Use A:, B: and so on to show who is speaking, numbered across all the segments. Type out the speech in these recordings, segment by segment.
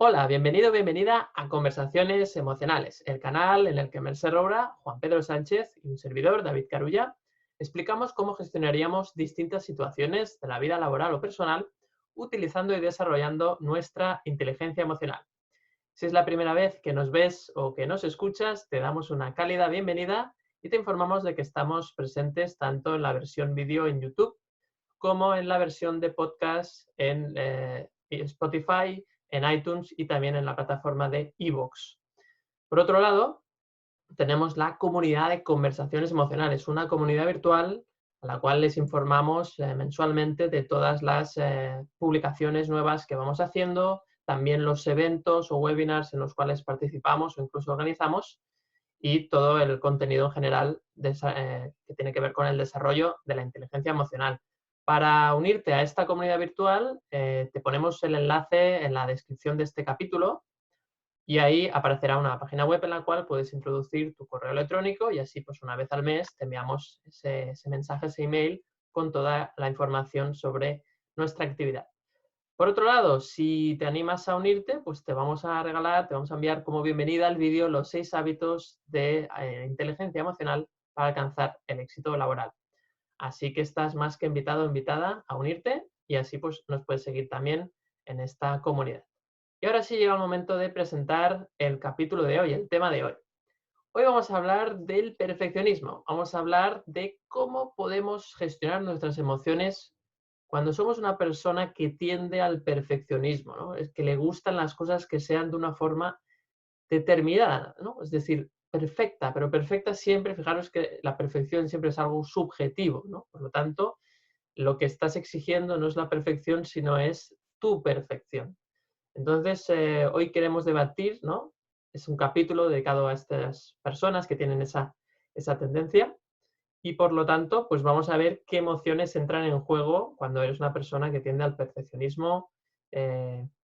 A: Hola, bienvenido, bienvenida a Conversaciones Emocionales, el canal en el que Mercè Roura, Juan Pedro Sánchez y un servidor, David Carulla, explicamos cómo gestionaríamos distintas situaciones de la vida laboral o personal utilizando y desarrollando nuestra inteligencia emocional. Si es la primera vez que nos ves o que nos escuchas, te damos una cálida bienvenida y te informamos de que estamos presentes tanto en la versión vídeo en YouTube como en la versión de podcast en Spotify, en iTunes y también en la plataforma de iVoox. Por otro lado, tenemos la comunidad de conversaciones emocionales, una comunidad virtual a la cual les informamos mensualmente de todas las publicaciones nuevas que vamos haciendo, también los eventos o webinars en los cuales participamos o incluso organizamos y todo el contenido en general que tiene que ver con el desarrollo de la inteligencia emocional. Para unirte a esta comunidad virtual, te ponemos el enlace en la descripción de este capítulo y ahí aparecerá una página web en la cual puedes introducir tu correo electrónico y así pues una vez al mes te enviamos ese mensaje, ese email con toda la información sobre nuestra actividad. Por otro lado, si te animas a unirte, pues te vamos a regalar, te vamos a enviar como bienvenida al vídeo los 6 hábitos de inteligencia emocional para alcanzar el éxito laboral. Así que estás más que invitado o invitada a unirte y así pues nos puedes seguir también en esta comunidad. Y ahora sí llega el momento de presentar el capítulo de hoy, el tema de hoy. Hoy vamos a hablar del perfeccionismo. Vamos a hablar de cómo podemos gestionar nuestras emociones cuando somos una persona que tiende al perfeccionismo, ¿no? Es que le gustan las cosas que sean de una forma determinada, ¿no? Es decir, perfecta, pero perfecta siempre, fijaros que la perfección siempre es algo subjetivo, ¿no? Por lo tanto, lo que estás exigiendo no es la perfección, sino es tu perfección. Entonces, hoy queremos debatir, ¿no? Es un capítulo dedicado a estas personas que tienen esa tendencia y por lo tanto, pues vamos a ver qué emociones entran en juego cuando eres una persona que tiende al perfeccionismo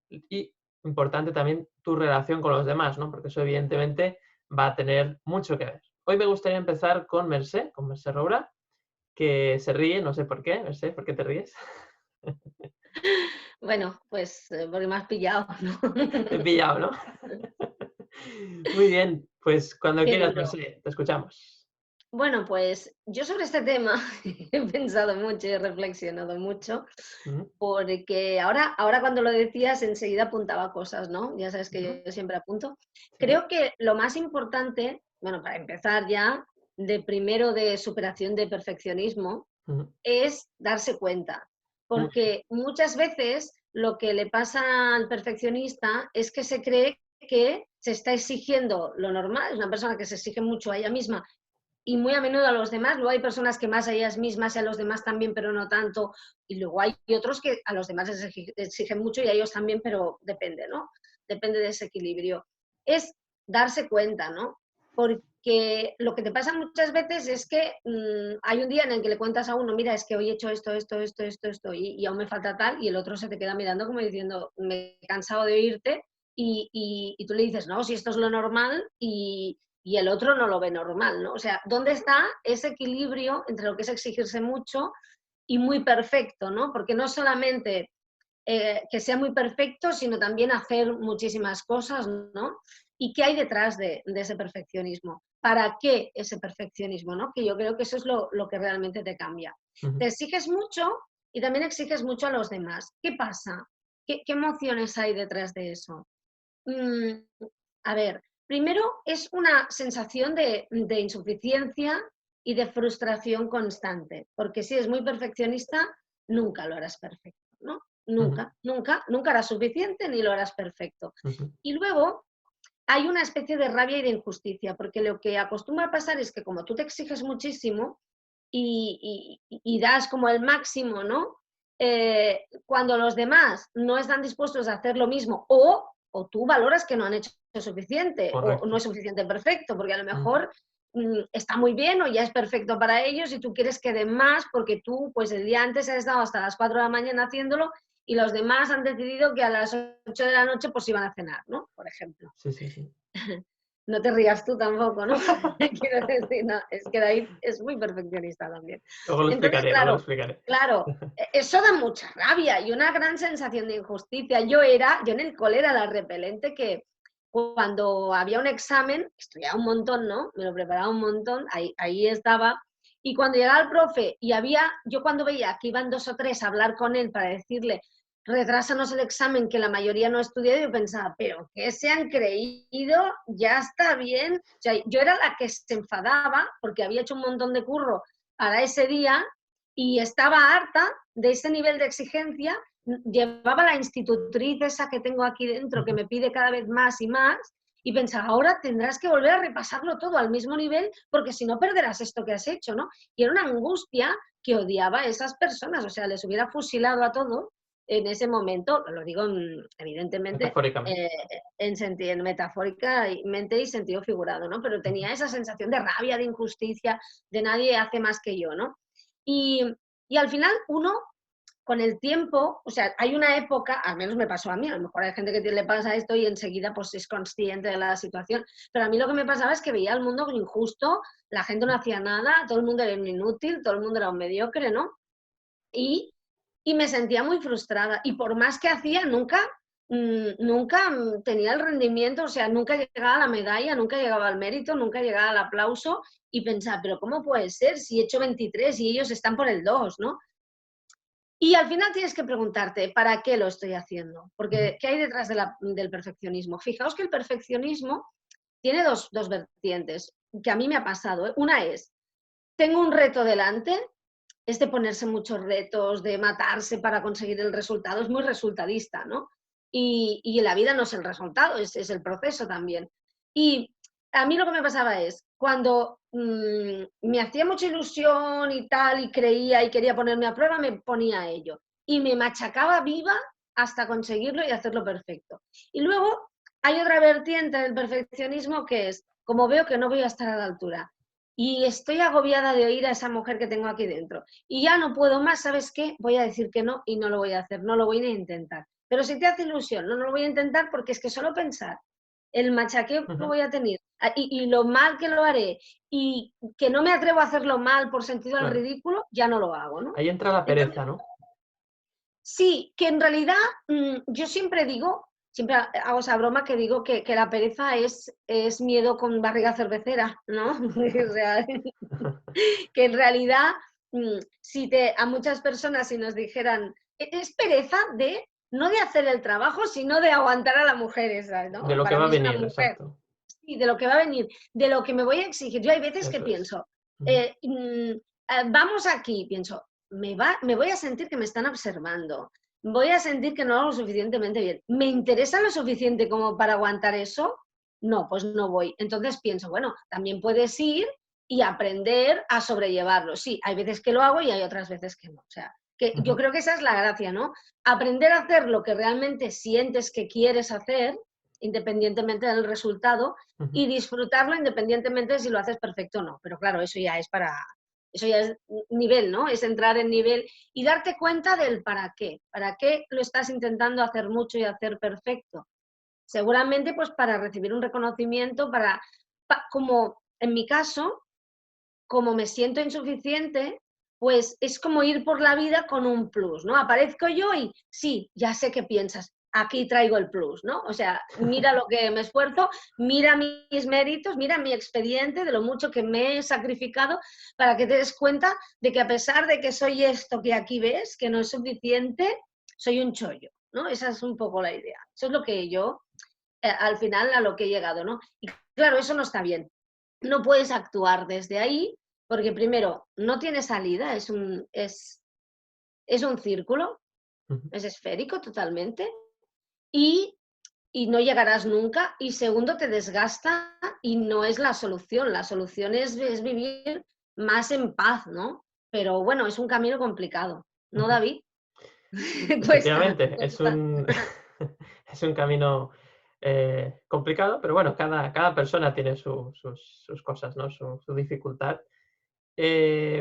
A: y, importante también, tu relación con los demás, ¿no? Porque eso evidentemente va a tener mucho que ver. Hoy me gustaría empezar con Mercè Roura, que se ríe, no sé por qué. Mercè, ¿por qué te ríes?
B: Bueno, pues, porque me has pillado, ¿no?
A: Te he pillado, ¿no? Muy bien, pues cuando
B: Qué
A: quieras,
B: duro.
A: Mercè, te escuchamos.
B: Bueno, pues yo sobre este tema he pensado mucho y he reflexionado mucho,
A: Ujú,
B: porque ahora cuando lo decías enseguida apuntaba cosas, ¿no? Ya sabes
A: ujú,
B: que yo siempre apunto.
A: sí,
B: Creo que lo más importante, bueno, para empezar ya, de primero de superación de perfeccionismo,
A: ujú,
B: es darse cuenta,
A: muy
B: porque muchas veces lo que le pasa al perfeccionista es que se cree que se está exigiendo lo normal, es una persona que se exige mucho a ella misma y muy a menudo a los demás. Luego hay personas que más a ellas mismas y a los demás también, pero no tanto. Y luego hay otros que a los demás les exigen mucho y a ellos también, pero depende, ¿no? Depende de ese equilibrio. Es darse cuenta, ¿no? Porque lo que te pasa muchas veces es que hay un día en el que le cuentas a uno, mira, es que hoy he hecho esto, y aún me falta tal, y el otro se te queda mirando como diciendo, me he cansado de oírte, y tú le dices, no, si esto es lo normal, y el otro no lo ve normal, ¿no? O sea, ¿dónde está ese equilibrio entre lo que es exigirse mucho y muy perfecto, ¿no? Porque no solamente que sea muy perfecto, sino también hacer muchísimas cosas, ¿no? ¿Y qué hay detrás de ese perfeccionismo? ¿Para qué ese perfeccionismo, no? Que yo creo que eso es lo que realmente te cambia. Te
A: ujú,
B: exiges mucho y también exiges mucho a los demás. ¿Qué pasa? ¿Qué emociones hay detrás de eso? Mm, a ver, primero es una sensación de insuficiencia y de frustración constante, porque si es muy perfeccionista, nunca lo harás perfecto, ¿no?
A: ujú,
B: Nunca, nunca, nunca harás suficiente ni lo harás perfecto.
A: ujú,
B: Y luego hay una especie de rabia y de injusticia, porque lo que acostumbra a pasar es que como tú te exiges muchísimo y das como el máximo, ¿no? Cuando los demás no están dispuestos a hacer lo mismo o tú valoras que no han hecho suficiente o no
A: correcto.
B: es suficiente perfecto, porque a lo
A: Ujú,
B: mejor está muy bien o ya es perfecto para ellos y tú quieres que den más porque tú pues el día antes has estado hasta las 4 de la mañana haciéndolo y los demás han decidido que a las 8 de la noche pues iban a cenar, ¿no? Por ejemplo.
A: sí, sí, sí.
B: No te rías tú tampoco, ¿no? Quiero decir, no, es que David es muy perfeccionista también.
A: Luego lo
B: Entonces,
A: explicaré, luego lo explicaré.
B: claro, eso da mucha rabia y una gran sensación de injusticia. Yo en el cole era la repelente que cuando había un examen, estudiaba un montón, ¿no? Me lo preparaba un montón, ahí estaba. Y cuando llegaba el profe y yo cuando veía que iban 2 o 3 a hablar con él para decirle, retrásanos el examen, que la mayoría no ha estudiado, yo pensaba, pero ¿qué se han creído? Ya está bien. O sea, yo era la que se enfadaba porque había hecho un montón de curro para ese día y estaba harta de ese nivel de exigencia. Llevaba la institutriz esa que tengo aquí dentro, que me pide cada vez más y más, y pensaba, ahora tendrás que volver a repasarlo todo al mismo nivel, porque si no perderás esto que has hecho, ¿no? Y era una angustia que odiaba a esas personas, o sea, les hubiera fusilado a todos en ese momento, lo digo evidentemente
A: Metafóricamente.
B: en sentido metafóricamente y sentido figurado, ¿no? Pero tenía esa sensación de rabia, de injusticia, de nadie hace más que yo, ¿no? Y al final uno, con el tiempo, o sea, hay una época, al menos me pasó a mí, a lo mejor hay gente que le pasa esto y enseguida pues es consciente de la situación, pero a mí lo que me pasaba es que veía el mundo injusto, la gente no hacía nada, todo el mundo era un inútil, todo el mundo era un mediocre, ¿no? Y, y me sentía muy frustrada. Y por más que hacía, nunca tenía el rendimiento, o sea, nunca llegaba a la medalla, nunca llegaba al mérito, nunca llegaba al aplauso. Y pensaba, pero ¿cómo puede ser si he hecho 23 y ellos están por el 2, ¿no? Y al final tienes que preguntarte, ¿para qué lo estoy haciendo? Porque, ¿qué hay detrás del perfeccionismo? Fijaos que el perfeccionismo tiene dos vertientes, que a mí me ha pasado, ¿eh? Una es, tengo un reto delante, es de ponerse muchos retos, de matarse para conseguir el resultado, es muy resultadista, ¿no? Y la vida no es el resultado, es el proceso también. Y a mí lo que me pasaba es, cuando me hacía mucha ilusión y tal, y creía y quería ponerme a prueba, me ponía a ello. Y me machacaba viva hasta conseguirlo y hacerlo perfecto. Y luego hay otra vertiente del perfeccionismo que es, como veo que no voy a estar a la altura, y estoy agobiada de oír a esa mujer que tengo aquí dentro, y ya no puedo más, ¿sabes qué? Voy a decir que no y no lo voy a hacer, no lo voy a intentar. Pero si te hace ilusión, no lo voy a intentar porque es que solo pensar el machaqueo que voy a tener y lo mal que lo haré y que no me atrevo a hacerlo mal por sentido al
A: Claro.
B: ridículo, ya no lo hago, ¿no?
A: Ahí entra la
B: Entonces,
A: pereza, ¿no?
B: sí, que en realidad yo siempre digo, siempre hago esa broma que digo que la pereza es miedo con barriga cervecera, ¿no? O sea, que en realidad, a muchas personas si nos dijeran, es pereza de, no de hacer el trabajo, sino de aguantar a la mujer esa,
A: De
B: ¿no?
A: lo que
B: Para
A: va a
B: mí es una
A: venir,
B: mujer.
A: exacto.
B: Sí, de lo que va a venir, de lo que me voy a exigir. Yo hay veces que
A: Eso es.
B: pienso, vamos aquí, pienso, me voy a sentir que me están observando, voy a sentir que no hago lo suficientemente bien. ¿Me interesa lo suficiente como para aguantar eso? No, pues no voy. Entonces pienso, bueno, también puedes ir y aprender a sobrellevarlo. Sí, hay veces que lo hago y hay otras veces que no. O sea, que yo creo que esa es la gracia, ¿no? Aprender a hacer lo que realmente sientes que quieres hacer, independientemente del resultado, y disfrutarlo independientemente de si lo haces perfecto o no. Pero claro, eso ya es nivel, ¿no? Es entrar en nivel y darte cuenta del para qué lo estás intentando hacer mucho y hacer perfecto. Seguramente pues para recibir un reconocimiento, como en mi caso, como me siento insuficiente, pues es como ir por la vida con un plus, ¿no? Aparezco yo y sí, ya sé qué piensas, aquí traigo el plus, ¿no? O sea, mira lo que me esfuerzo, mira mis méritos, mira mi expediente de lo mucho que me he sacrificado para que te des cuenta de que a pesar de que soy esto que aquí ves, que no es suficiente, soy un chollo, ¿no? Esa es un poco la idea. Eso es lo que yo, al final, a lo que he llegado, ¿no? Y claro, eso no está bien. No puedes actuar desde ahí porque primero no tiene salida, es un círculo, es esférico totalmente y, y no llegarás nunca. Y segundo, te desgasta y no es la solución es vivir más en paz, ¿no? Pero bueno, es un camino complicado, ¿no, David? Cuesta,
A: Efectivamente, es
B: cuesta.
A: un, es un camino complicado, pero bueno, cada persona tiene sus cosas, ¿no? Su dificultad.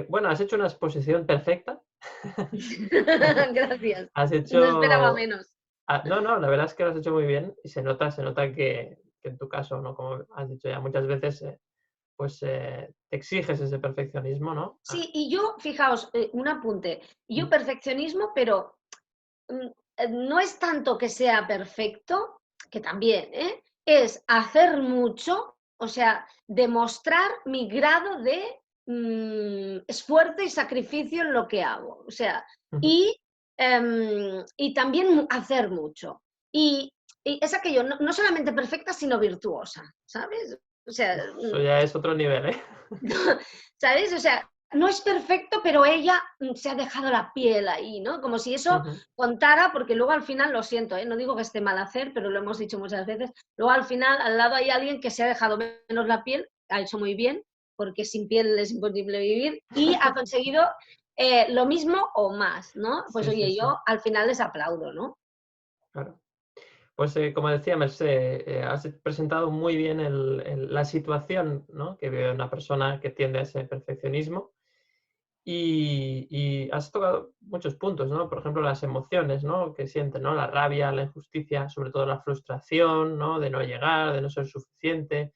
A: Bueno, has hecho una exposición perfecta.
B: Gracias.
A: Has
B: No esperaba
A: hecho...
B: menos.
A: No, no, la verdad es que lo has hecho muy bien y se nota que en tu caso, ¿no? Como has dicho ya muchas veces, pues te exiges ese perfeccionismo, ¿no?
B: Sí, y yo, fijaos, un apunte, yo
A: Mm,
B: perfeccionismo, pero no es tanto que sea perfecto, que también, es hacer mucho, o sea, demostrar mi grado de esfuerzo y sacrificio en lo que hago. O sea,
A: ujú.
B: y también hacer mucho. Y, y es aquello, no, no solamente perfecta, sino virtuosa, ¿sabes? O sea,
A: Uf, eso ya es otro nivel, ¿eh?
B: ¿sabes? O sea, no es perfecto, pero ella se ha dejado la piel ahí, ¿no? Como si eso
A: Ujú.
B: contara, porque luego al final, lo siento, no digo que esté mal hacer, pero lo hemos dicho muchas veces, luego al final al lado hay alguien que se ha dejado menos la piel, ha hecho muy bien, porque sin piel es imposible vivir, y ha conseguido lo mismo o más, ¿no? Pues
A: Sí, sí,
B: oye,
A: sí,
B: yo al final les aplaudo, ¿no?
A: claro. Pues como decía Mercé, has presentado muy bien la situación, ¿no? Que vive una persona que tiende a ese perfeccionismo y has tocado muchos puntos, ¿no? Por ejemplo, las emociones, ¿no? Que sienten, ¿no? La rabia, la injusticia, sobre todo la frustración, ¿no? De no llegar, de no ser suficiente.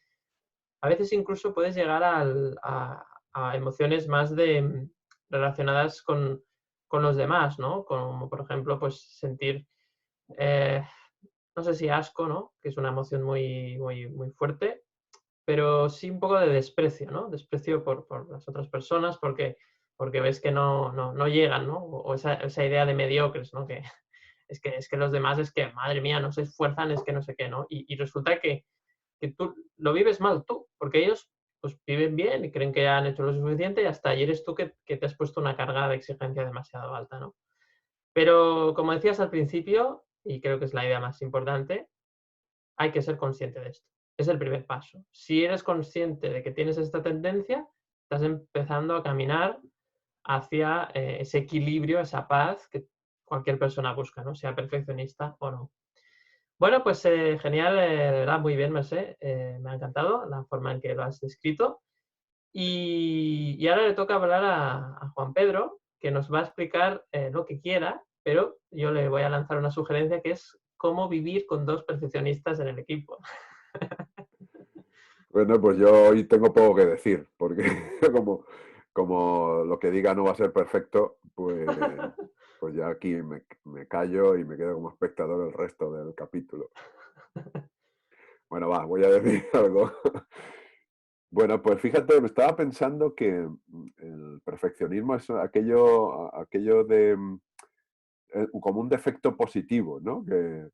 A: A veces incluso puedes llegar a emociones más relacionadas con los demás, ¿no? Como por ejemplo, pues sentir eh, no sé si asco, ¿no? Que es una emoción muy, muy, muy fuerte, pero sí un poco de desprecio, ¿no? Desprecio por las otras personas porque ves que no llegan, ¿no? O esa idea de mediocres, ¿no? Que es que los demás es que, madre mía, no se esfuerzan, es que no sé qué, ¿no? Y resulta que tú lo vives mal tú, porque ellos pues viven bien y creen que han hecho lo suficiente y hasta ayer eres tú que te has puesto una carga de exigencia demasiado alta, ¿no? Pero como decías al principio, y creo que es la idea más importante, hay que ser consciente de esto. Es el primer paso. Si eres consciente de que tienes esta tendencia, estás empezando a caminar hacia ese equilibrio, esa paz que cualquier persona busca, ¿no? Sea perfeccionista o no. Bueno, pues genial, de verdad, muy bien, Mercé. Me ha encantado la forma en que lo has descrito. Y ahora le toca hablar a Juan Pedro, que nos va a explicar lo que quiera, pero yo le voy a lanzar una sugerencia que es cómo vivir con dos perfeccionistas en el equipo.
C: Bueno, pues yo hoy tengo poco que decir, porque como lo que diga no va a ser perfecto, pues ya aquí me callo y me quedo como espectador el resto del capítulo. Bueno, va, voy a decir algo. Bueno, pues fíjate, me estaba pensando que el perfeccionismo es aquello de como un defecto positivo, ¿no? Que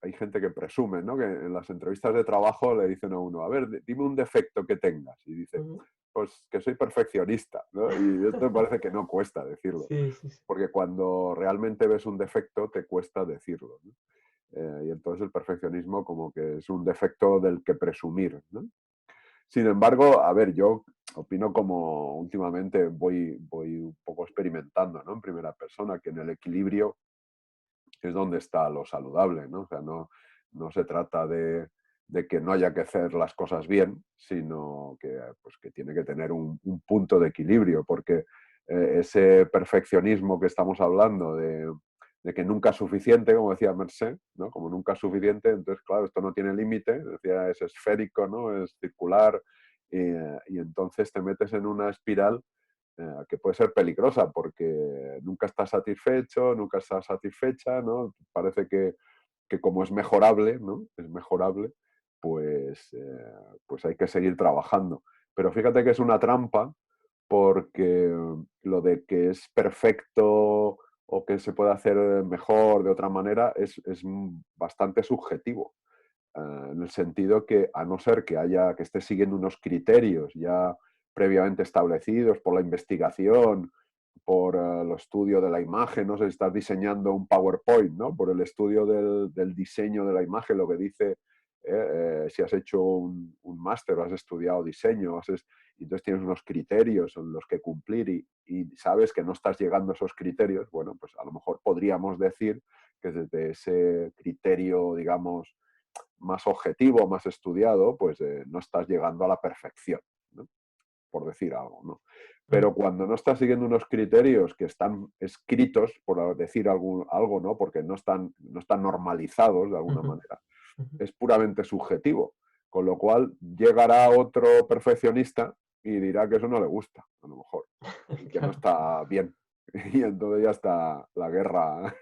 C: hay gente que presume, ¿no? Que en las entrevistas de trabajo le dicen a uno, a ver, dime un defecto que tengas. Y dice,
A: Ujú.
C: pues que soy perfeccionista, ¿no? Y esto me parece que no cuesta decirlo,
A: Sí, sí, sí.
C: porque cuando realmente ves un defecto te cuesta decirlo, ¿no? Y entonces el perfeccionismo como que es un defecto del que presumir, ¿no? Sin embargo, a ver, yo opino como últimamente voy un poco experimentando, ¿no? En primera persona, que en el equilibrio es donde está lo saludable, ¿no? O sea, no se trata de que no haya que hacer las cosas bien, sino que, pues, que tiene que tener un punto de equilibrio, porque ese perfeccionismo que estamos hablando de que nunca es suficiente, como decía Mercé, ¿no? Como nunca es suficiente, entonces, claro, esto no tiene límite, decía, es esférico, ¿no? Es circular, y entonces te metes en una espiral que puede ser peligrosa porque nunca estás satisfecho, nunca estás satisfecha, ¿no? Parece que como es mejorable, ¿no? Es mejorable, pues hay que seguir trabajando. Pero fíjate que es una trampa porque lo de que es perfecto o que se puede hacer mejor de otra manera es bastante subjetivo. En el sentido que a no ser que esté siguiendo unos criterios ya previamente establecidos por la investigación, por el estudio de la imagen, no sé si estás diseñando un PowerPoint, ¿no? Por el estudio del diseño de la imagen, lo que dice, si has hecho un máster, has estudiado diseño, y entonces tienes unos criterios en los que cumplir y sabes que no estás llegando a esos criterios, bueno, pues a lo mejor podríamos decir que desde ese criterio, digamos, más objetivo, más estudiado, pues no estás llegando a la perfección, ¿no? Por decir algo, ¿no?
A: Mm,
C: Pero cuando no estás siguiendo unos criterios que están escritos, por decir algo, ¿no? Porque no están normalizados de alguna
A: ujú,
C: manera,
A: ujú.
C: es puramente subjetivo. Con lo cual llegará otro perfeccionista y dirá que eso no le gusta, a lo mejor, y que no
A: Claro,
C: está bien. Y entonces ya está la guerra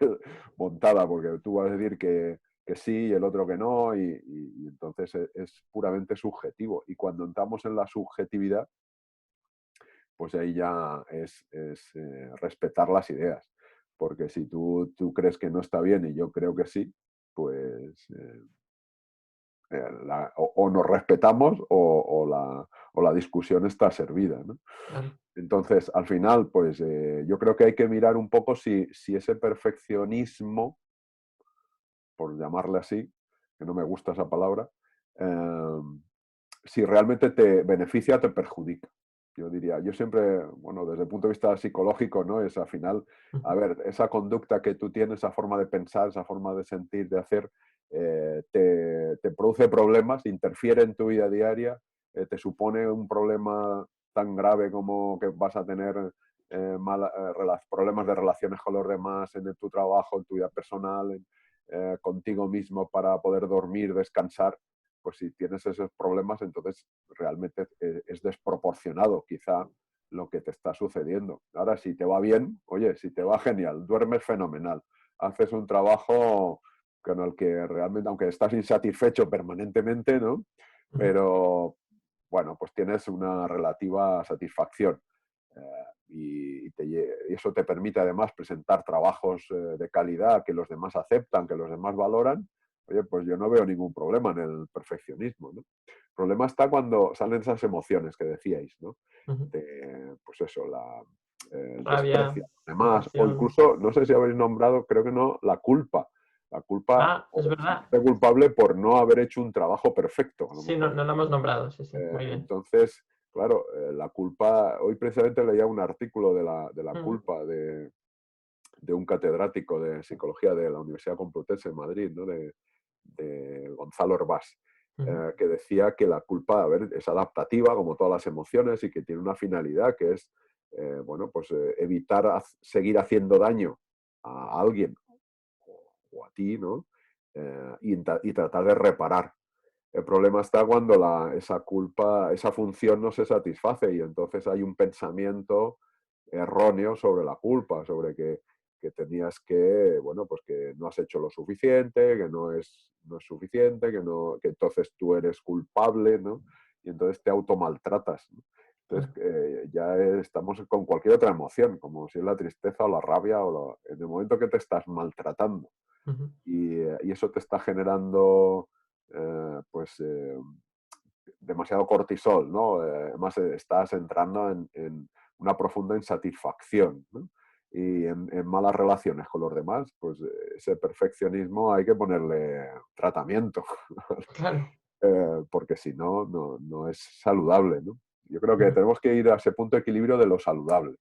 C: montada, porque tú vas a decir que sí y el otro que no, y entonces es puramente subjetivo. Y cuando entramos en la subjetividad, pues ahí ya es respetar las ideas. Porque si tú crees que no está bien y yo creo que sí, pues o nos respetamos o la discusión está servida, ¿no?
A: claro.
C: Entonces, al final, pues yo creo que hay que mirar un poco si ese perfeccionismo, por llamarle así, que no me gusta esa palabra, eh, si realmente te beneficia o te perjudica. Yo diría, yo siempre, bueno, desde el punto de vista psicológico, ¿no? Es al final, a
A: Ujú.
C: ver, esa conducta que tú tienes, esa forma de pensar, esa forma de sentir, de hacer, te produce problemas, interfiere en tu vida diaria, te supone un problema tan grave como que vas a tener problemas de relaciones con los demás, en tu trabajo, en tu vida personal, contigo mismo para poder dormir, descansar. Pues si tienes esos problemas, entonces realmente es desproporcionado quizá lo que te está sucediendo. Ahora, si te va bien, oye, si te va genial, duermes fenomenal, haces un trabajo con el que realmente, aunque estás insatisfecho permanentemente, ¿no?
A: Ujú.
C: Pero bueno, pues tienes una relativa satisfacción. Y eso te permite además presentar trabajos de calidad que los demás aceptan, que los demás valoran. Oye, pues yo no veo ningún problema en el perfeccionismo, ¿no? El problema está cuando salen esas emociones que decíais, ¿no?
A: Ujú.
C: Pues eso, el
A: Rabia,
C: desprecio a los demás, o
A: frustración.
C: incluso, no sé si habéis nombrado, creo que no, la culpa. La culpa
A: Ah, es
C: o
A: verdad.
C: sentirte culpable por no haber hecho un trabajo perfecto, a lo
A: Sí, no,
C: mejor.
A: no lo hemos nombrado, sí, sí, muy bien.
C: Entonces, claro, la culpa, hoy precisamente leía un artículo de la
A: Ujú.
C: culpa de un catedrático de psicología de la Universidad Complutense de Madrid, ¿no? De Gonzalo Herbás,
A: Ujú.
C: que decía que la culpa, a ver, es adaptativa, como todas las emociones, y que tiene una finalidad que es, bueno, pues evitar seguir haciendo daño a alguien o a ti, ¿no? Y tratar de reparar. El problema está cuando esa culpa, esa función no se satisface y entonces hay un pensamiento erróneo sobre la culpa, sobre que tenías que, bueno, pues que no has hecho lo suficiente, que no es suficiente, que entonces tú eres culpable, ¿no? Y entonces te automaltratas, ¿no? Entonces
A: Claro.
C: ya estamos con cualquier otra emoción, como si es la tristeza o la rabia, en el momento que te estás maltratando
A: Ujú.
C: y eso te está generando pues demasiado cortisol, ¿no? Además estás entrando en una profunda insatisfacción, ¿no? Y en malas relaciones con los demás, pues ese perfeccionismo hay que ponerle tratamiento,
A: Claro.
C: porque si no, no es saludable, ¿no? Yo creo que
A: Ujú.
C: tenemos que ir a ese punto de equilibrio de lo saludable,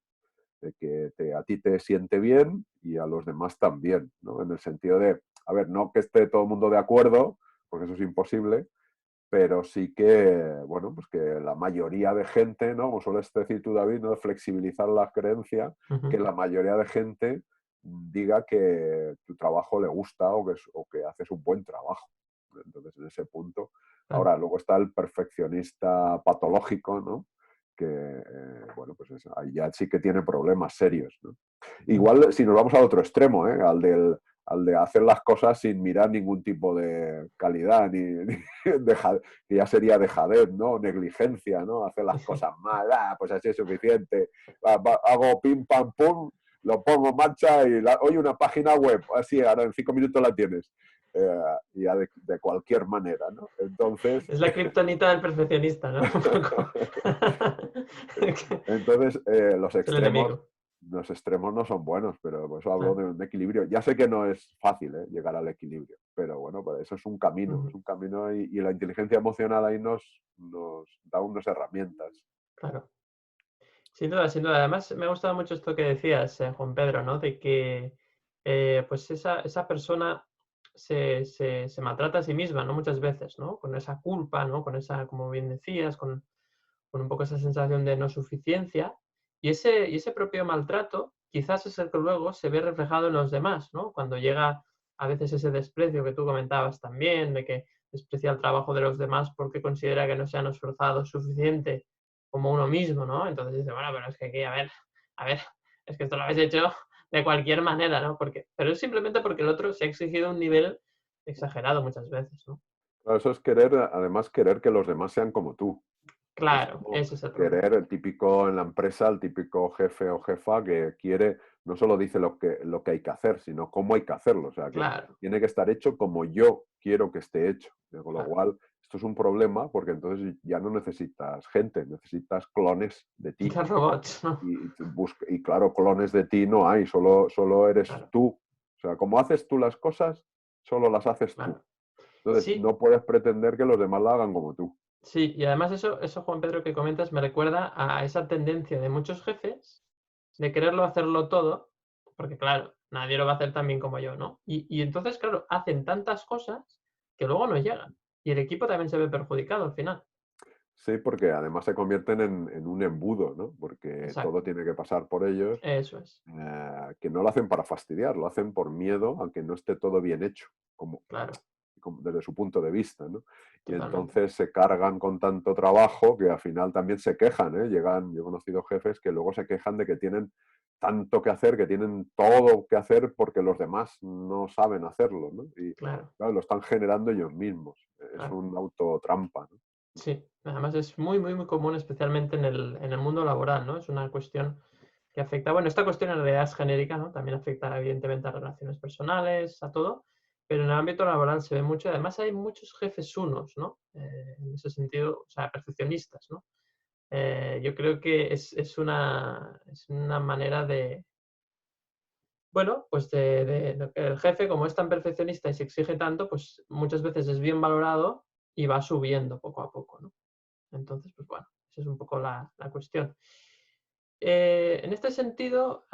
C: de que a ti te siente bien y a los demás también, ¿no? En el sentido de, a ver, no que esté todo el mundo de acuerdo, porque eso es imposible, pero sí que, bueno, pues que la mayoría de gente, ¿no? Como sueles decir tú, David, ¿no? De flexibilizar la creencia, que
A: Ujú.
C: la mayoría de gente diga que tu trabajo le gusta o que haces un buen trabajo. Entonces, en ese punto.
A: Claro.
C: Ahora, luego está el perfeccionista patológico, ¿no? Que, bueno, pues eso, ahí ya sí que tiene problemas serios, ¿no?
A: Ujú.
C: Igual si nos vamos al otro extremo, ¿eh? Al de hacer las cosas sin mirar ningún tipo de calidad, que ya sería dejadez, ¿no? Negligencia, ¿no? Hacer las cosas mal, pues así es suficiente. Hago pim, pam, pum, lo pongo en marcha y oye, una página web, así, ahora en 5 minutos la tienes. Y ya de cualquier manera, ¿no? Entonces,
A: Es la kriptonita del perfeccionista, ¿no? Un poco.
C: entonces
A: Es el enemigo.
C: los extremos no son buenos, pero por eso hablo
A: Claro.
C: de un equilibrio. Ya sé que no es fácil llegar al equilibrio, pero bueno, pues eso es
A: Ujú.
C: un camino y la inteligencia emocional ahí nos da unas herramientas.
A: Claro. Sin duda, sin duda. Además, me ha gustado mucho esto que decías, Juan Pedro, ¿no? De que pues esa persona se maltrata a sí misma, ¿no? Muchas veces, ¿no? Con esa culpa, ¿no? Con esa, como bien decías, con un poco esa sensación de no suficiencia. Y ese propio maltrato quizás es el que luego se ve reflejado en los demás, ¿no? Cuando llega a veces ese desprecio que tú comentabas también, de que desprecia el trabajo de los demás porque considera que no se han esforzado suficiente como uno mismo, ¿no? Entonces dice, bueno, pero es que aquí, a ver, es que esto lo habéis hecho de cualquier manera, ¿no? Pero es simplemente porque el otro se ha exigido un nivel exagerado muchas veces, ¿no?
C: Claro, eso es querer, además, querer que los demás sean como tú. Es
A: Claro,
C: como
A: ese es el problema.
C: querer el típico en la empresa, el típico jefe o jefa que quiere, no solo dice lo que hay que hacer, sino cómo hay que hacerlo. O sea, que
A: Claro,
C: tiene que estar hecho como yo quiero que esté hecho. Con lo
A: claro.
C: cual, esto es un problema porque entonces ya no necesitas gente, necesitas clones de ti.
A: Los robots, ¿no?
C: Y claro, clones de ti no hay, solo eres
A: Claro,
C: tú. O sea, como haces tú las cosas, solo las haces tú.
A: claro.
C: Entonces,
A: Sí,
C: no puedes pretender que los demás la hagan como tú.
A: sí, y además eso, Juan Pedro, que comentas, me recuerda a esa tendencia de muchos jefes de quererlo hacerlo todo, porque claro, nadie lo va a hacer tan bien como yo, ¿no? Y entonces, claro, hacen tantas cosas que luego no llegan. Y el equipo también se ve perjudicado al final.
C: Sí, porque además se convierten en un embudo, ¿no? Porque todo
A: Exacto,
C: tiene que pasar por ellos,
A: eso es,
C: que no lo hacen para fastidiar, lo hacen por miedo, aunque no esté todo bien hecho,
A: claro,
C: desde su punto de vista, ¿no? Y
A: totalmente.
C: entonces se cargan con tanto trabajo que al final también se quejan, ¿eh? Yo he conocido jefes que luego se quejan de que tienen tanto que hacer, que tienen todo que hacer porque los demás no saben hacerlo, ¿no? Y
A: Claro,
C: claro, lo están generando ellos mismos. Es
A: claro.
C: un autotrampa, ¿no?
A: Sí, además es muy, muy, muy común, especialmente en el mundo laboral, ¿no? Es una cuestión que afecta, bueno, esta cuestión en realidad es genérica, ¿no? También afecta evidentemente a relaciones personales, a todo, pero en el ámbito laboral se ve mucho, y además hay muchos jefes unos, ¿no? En ese sentido, o sea, perfeccionistas, ¿no? Yo creo que es una manera de, bueno, pues de que el jefe, como es tan perfeccionista y se exige tanto, pues muchas veces es bien valorado y va subiendo poco a poco, ¿no? Entonces, pues bueno, esa es un poco la cuestión. En este sentido,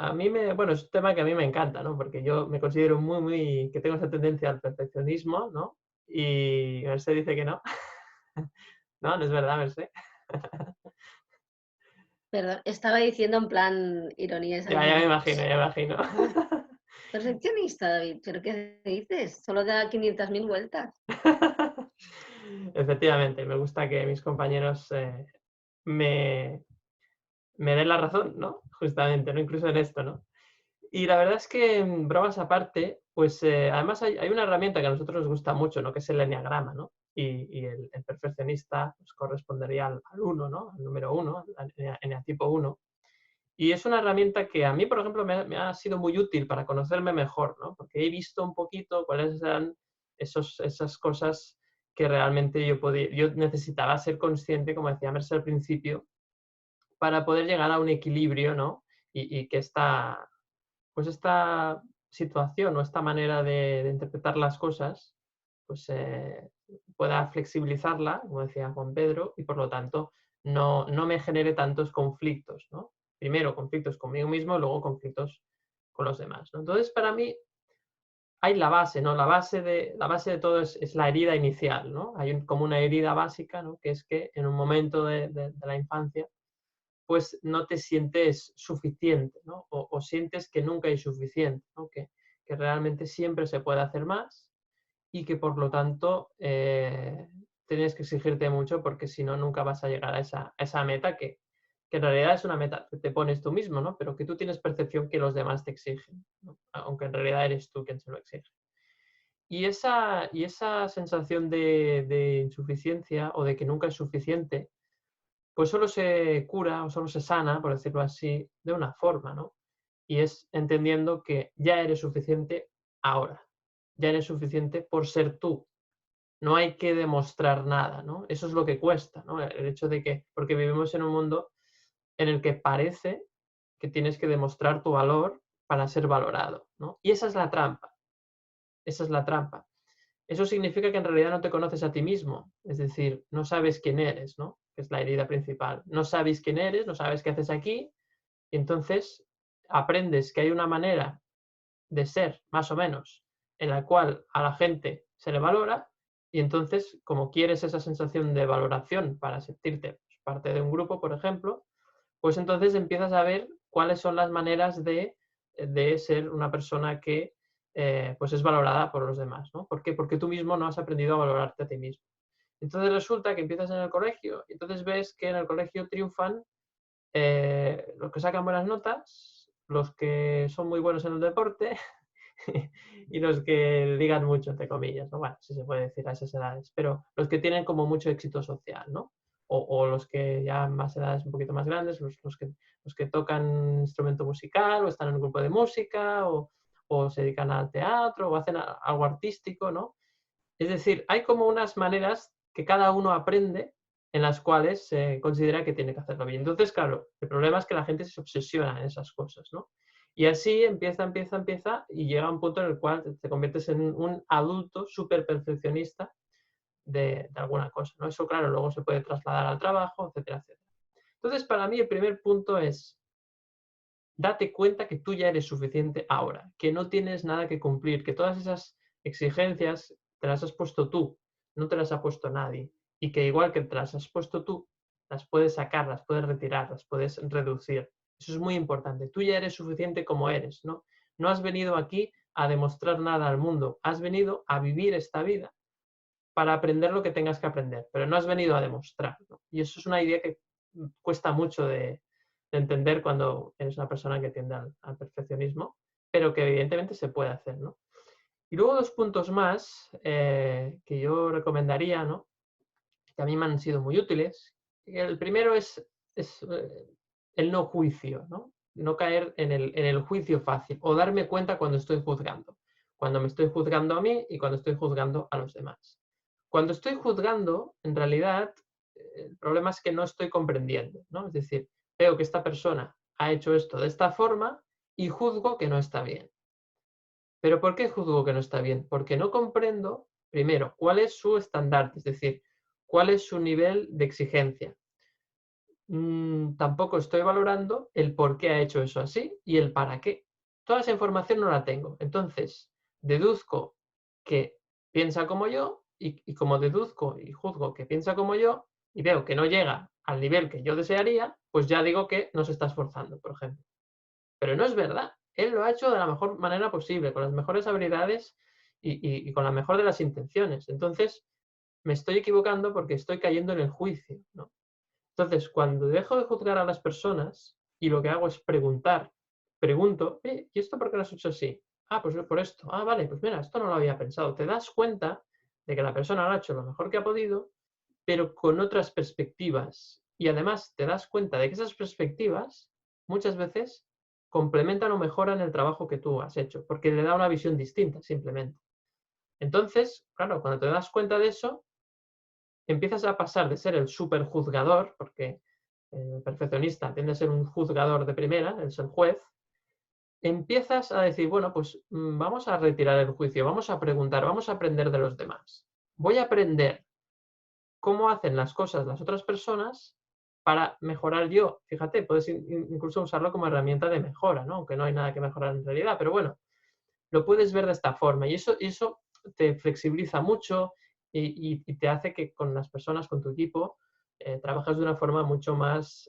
A: bueno, es un tema que a mí me encanta, ¿no? Porque yo me considero muy, muy, que tengo esa tendencia al perfeccionismo, ¿no? Y Merced dice que no. No, no es verdad, Merced.
B: Perdón, estaba diciendo en plan ironía y
A: Ya me
B: sarcasmo.
A: imagino, ya me imagino.
B: Perfeccionista, David, ¿pero qué dices? Solo da 500.000 vueltas.
A: Efectivamente, me gusta que mis compañeros me, me den la razón, ¿no? Justamente, ¿no? Incluso en esto, ¿no? Y la verdad es que, bromas aparte, pues además hay una herramienta que a nosotros nos gusta mucho, ¿no? Que es el eneagrama, ¿no? Y el perfeccionista pues, correspondería al 1, ¿no? Al número 1, al eneatipo 1. Y es una herramienta que a mí, por ejemplo, me ha sido muy útil para conocerme mejor, ¿no? Porque he visto un poquito cuáles eran esas cosas que realmente yo necesitaba ser consciente, como decía Merce al principio, para poder llegar a un equilibrio, ¿no? Y que esta situación o esta manera de interpretar las cosas, pues pueda flexibilizarla, como decía Juan Pedro, y por lo tanto no me genere tantos conflictos, ¿no? Primero conflictos conmigo mismo, luego conflictos con los demás, ¿no? Entonces, para mí hay la base, ¿no? La base de todo es la herida inicial, ¿no? Hay como una herida básica, ¿no? Que es que en un momento de la infancia pues no te sientes suficiente, ¿no? O sientes que nunca hay suficiente, ¿no? Que realmente siempre se puede hacer más y que por lo tanto tienes que exigirte mucho porque si no nunca vas a llegar a esa meta que en realidad es una meta que te pones tú mismo, ¿no? Pero que tú tienes percepción que los demás te exigen, ¿no? Aunque en realidad eres tú quien se lo exige. Y esa sensación de insuficiencia o de que nunca es suficiente, pues solo se cura o solo se sana, por decirlo así, de una forma, ¿no? Y es entendiendo que ya eres suficiente ahora, ya eres suficiente por ser tú. No hay que demostrar nada, ¿no? Eso es lo que cuesta, ¿no? El hecho de que, porque vivimos en un mundo en el que parece que tienes que demostrar tu valor para ser valorado, ¿no? Y esa es la trampa, esa es la trampa. Eso significa que en realidad no te conoces a ti mismo, es decir, no sabes quién eres, ¿no? Que es la herida principal. No sabes quién eres, no sabes qué haces aquí, y entonces aprendes que hay una manera de ser, más o menos, en la cual a la gente se le valora, y entonces, como quieres esa sensación de valoración para sentirte parte de un grupo, por ejemplo, pues entonces empiezas a ver cuáles son las maneras de ser una persona que pues es valorada por los demás, ¿no? ¿Por qué? Porque tú mismo no has aprendido a valorarte a ti mismo. Entonces resulta que empiezas en el colegio y entonces ves que en el colegio triunfan los que sacan buenas notas, los que son muy buenos en el deporte y los que digan mucho, entre comillas, ¿no? Bueno, si se puede decir a esas edades, pero los que tienen como mucho éxito social, ¿no? O los que ya más edades un poquito más grandes, los que tocan instrumento musical o están en un grupo de música o se dedican al teatro o hacen algo artístico, ¿no? Es decir, hay como unas maneras que cada uno aprende en las cuales se considera que tiene que hacerlo bien. Entonces, claro, el problema es que la gente se obsesiona en esas cosas, ¿no? Y así empieza y llega un punto en el cual te conviertes en un adulto súper perfeccionista de alguna cosa, ¿no? Eso, claro, luego se puede trasladar al trabajo, etcétera, etcétera. Entonces, para mí el primer punto es, date cuenta que tú ya eres suficiente ahora, que no tienes nada que cumplir, que todas esas exigencias te las has puesto tú, no te las ha puesto nadie. Y que igual que te las has puesto tú, las puedes sacar, las puedes retirar, las puedes reducir. Eso es muy importante. Tú ya eres suficiente como eres, ¿no? No has venido aquí a demostrar nada al mundo, has venido a vivir esta vida para aprender lo que tengas que aprender, pero no has venido a demostrar, ¿no? Y eso es una idea que cuesta mucho de entender cuando eres una persona que tiende al perfeccionismo, pero que evidentemente se puede hacer, ¿no? Y luego dos puntos más que yo recomendaría, ¿no? Que a mí me han sido muy útiles. El primero es el no juicio, ¿no? No caer en el juicio fácil o darme cuenta cuando estoy juzgando. Cuando me estoy juzgando a mí y cuando estoy juzgando a los demás. Cuando estoy juzgando, en realidad, el problema es que no estoy comprendiendo, ¿no? Es decir, veo que esta persona ha hecho esto de esta forma y juzgo que no está bien. ¿Pero por qué juzgo que no está bien? Porque no comprendo, primero, cuál es su estandarte, es decir, cuál es su nivel de exigencia. Tampoco estoy valorando el por qué ha hecho eso así y el para qué. Toda esa información no la tengo. Entonces, deduzco que piensa como yo y como deduzco y juzgo que piensa como yo y veo que no llega al nivel que yo desearía, pues ya digo que no se está esforzando, por ejemplo. Pero no es verdad. Él lo ha hecho de la mejor manera posible, con las mejores habilidades y con la mejor de las intenciones. Entonces, me estoy equivocando porque estoy cayendo en el juicio, ¿no? Entonces, cuando dejo de juzgar a las personas y lo que hago es preguntar, pregunto, ¿y esto por qué lo has hecho así? Ah, pues por esto. Ah, vale, pues mira, esto no lo había pensado. Te das cuenta de que la persona lo ha hecho lo mejor que ha podido, pero con otras perspectivas. Y además te das cuenta de que esas perspectivas muchas veces complementan o mejoran el trabajo que tú has hecho, porque le da una visión distinta, simplemente. Entonces, claro, cuando te das cuenta de eso, empiezas a pasar de ser el superjuzgador, porque el perfeccionista tiende a ser un juzgador de primera, es el juez, empiezas a decir, bueno, pues vamos a retirar el juicio, vamos a preguntar, vamos a aprender de los demás. Voy a aprender cómo hacen las cosas las otras personas para mejorar yo. Fíjate, puedes incluso usarlo como herramienta de mejora, ¿no? Aunque no hay nada que mejorar en realidad, pero bueno, lo puedes ver de esta forma y eso te flexibiliza mucho y te hace que con las personas, con tu equipo, trabajas de una forma mucho más,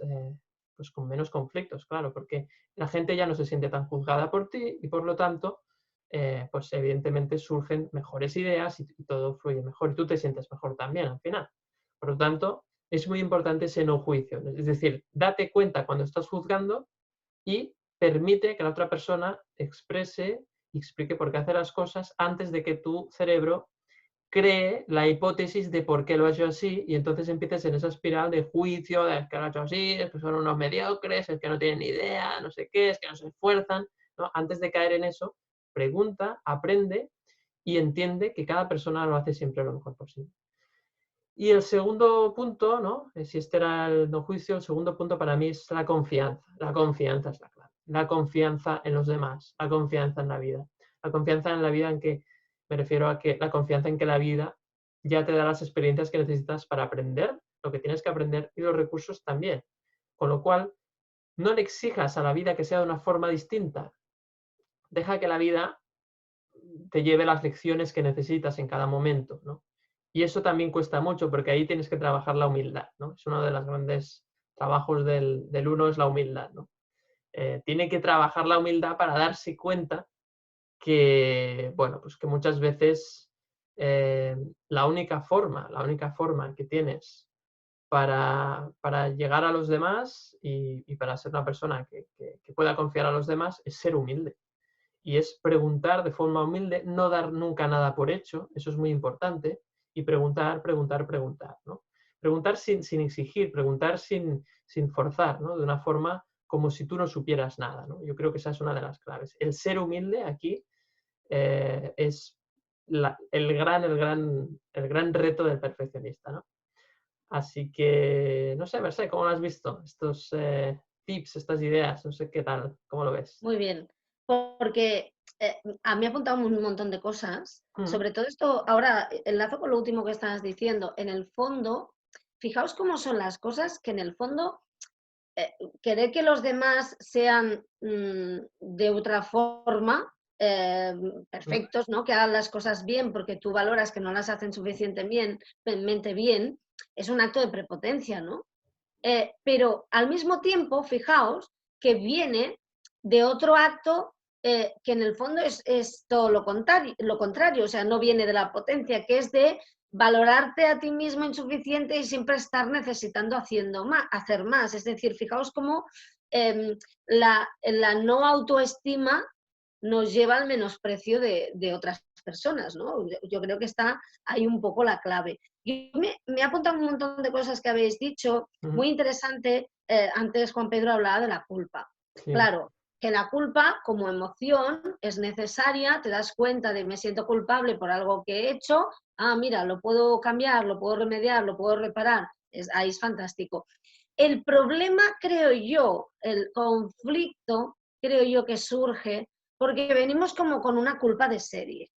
A: pues con menos conflictos, claro, porque la gente ya no se siente tan juzgada por ti y por lo tanto, pues evidentemente surgen mejores ideas y todo fluye mejor y tú te sientes mejor también al final. Por lo tanto, es muy importante ese no juicio, es decir, date cuenta cuando estás juzgando y permite que la otra persona exprese y explique por qué hace las cosas antes de que tu cerebro cree la hipótesis de por qué lo ha hecho así y entonces empieces en esa espiral de juicio, de que lo ha hecho así, es que son unos mediocres, es que no tienen ni idea, no sé qué, es que no se esfuerzan, ¿no? Antes de caer en eso, pregunta, aprende y entiende que cada persona lo hace siempre lo mejor posible. Y el segundo punto, ¿no? Si este era el no juicio, el segundo punto para mí es la confianza. La confianza es la clave. La confianza en los demás, la confianza en la vida. La confianza en la vida en que, me refiero a que la confianza en que la vida ya te da las experiencias que necesitas para aprender lo que tienes que aprender y los recursos también. Con lo cual, no le exijas a la vida que sea de una forma distinta. Deja que la vida te lleve las lecciones que necesitas en cada momento, ¿no? Y eso también cuesta mucho porque ahí tienes que trabajar la humildad, ¿no? Es uno de los grandes trabajos del uno, es la humildad, ¿no? Tiene que trabajar la humildad para darse cuenta que, bueno, pues que muchas veces la única forma que tienes para llegar a los demás y para ser una persona que pueda confiar a los demás es ser humilde. Y es preguntar de forma humilde, no dar nunca nada por hecho, eso es muy importante, y preguntar, ¿no? Preguntar sin exigir, preguntar sin forzar, ¿no? De una forma como si tú no supieras nada, ¿no? Yo creo que esa es una de las claves. El ser humilde aquí es el gran reto del perfeccionista, ¿no? Así que, no sé, Mercè, ¿cómo lo has visto? Estos tips, estas ideas, no sé qué tal, ¿cómo lo ves?
B: Muy bien, porque a mí me ha apuntado un montón de cosas,
A: Mm,
B: sobre todo esto, ahora enlazo con lo último que estabas diciendo, en el fondo, fijaos cómo son las cosas que en el fondo querer que los demás sean de otra forma,
A: mm,
B: perfectos, ¿no? Que hagan las cosas bien porque tú valoras que no las hacen suficientemente bien, es un acto de prepotencia, ¿no? Pero al mismo tiempo, fijaos que viene de otro acto que en el fondo es todo lo contrario, o sea, no viene de la potencia, que es de valorarte a ti mismo insuficiente y siempre estar necesitando hacer más. Es decir, fijaos cómo la no autoestima nos lleva al menosprecio de otras personas, ¿no? Yo creo que está ahí un poco la clave. Yo me he apuntado un montón de cosas que habéis dicho,
A: mm,
B: muy interesante. Antes Juan Pedro hablaba de la culpa.
A: sí,
B: Claro, que la culpa como emoción es necesaria, te das cuenta de me siento culpable por algo que he hecho, mira, lo puedo cambiar, lo puedo remediar, lo puedo reparar, ahí es fantástico. El problema, creo yo, el conflicto, creo yo que surge porque venimos como con una culpa de serie.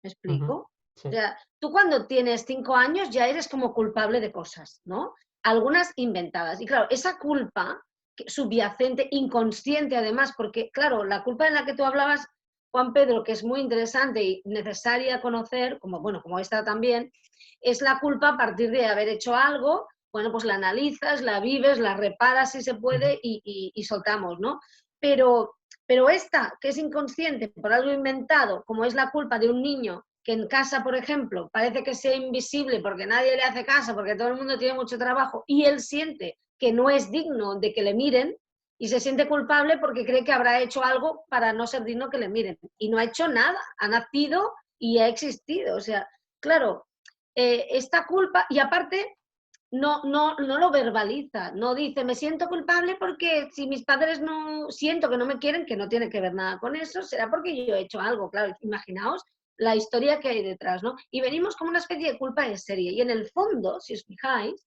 B: ¿Me
A: ujú,
B: explico? O
A: sí,
B: sea, tú cuando tienes 5 años ya eres como culpable de cosas, ¿no? Algunas inventadas. Y claro, esa culpa subyacente, inconsciente además, porque claro, la culpa en la que tú hablabas, Juan Pedro, que es muy interesante y necesaria conocer, como bueno, como esta también, es la culpa a partir de haber hecho algo, bueno, pues la analizas, la vives, la reparas si se
A: ujú,
B: puede y soltamos, ¿no? Pero esta, que es inconsciente por algo inventado, como es la culpa de un niño que en casa, por ejemplo, parece que sea invisible porque nadie le hace caso, porque todo el mundo tiene mucho trabajo y él siente que no es digno de que le miren y se siente culpable porque cree que habrá hecho algo para no ser digno que le miren. Y no ha hecho nada, ha nacido y ha existido. O sea, claro, esta culpa, y aparte no lo verbaliza, no dice, me siento culpable porque si mis padres no siento que no me quieren, que no tiene que ver nada con eso, será porque yo he hecho algo, claro, imaginaos la historia que hay detrás, ¿no? Y venimos como una especie de culpa de serie. Y en el fondo, si os fijáis,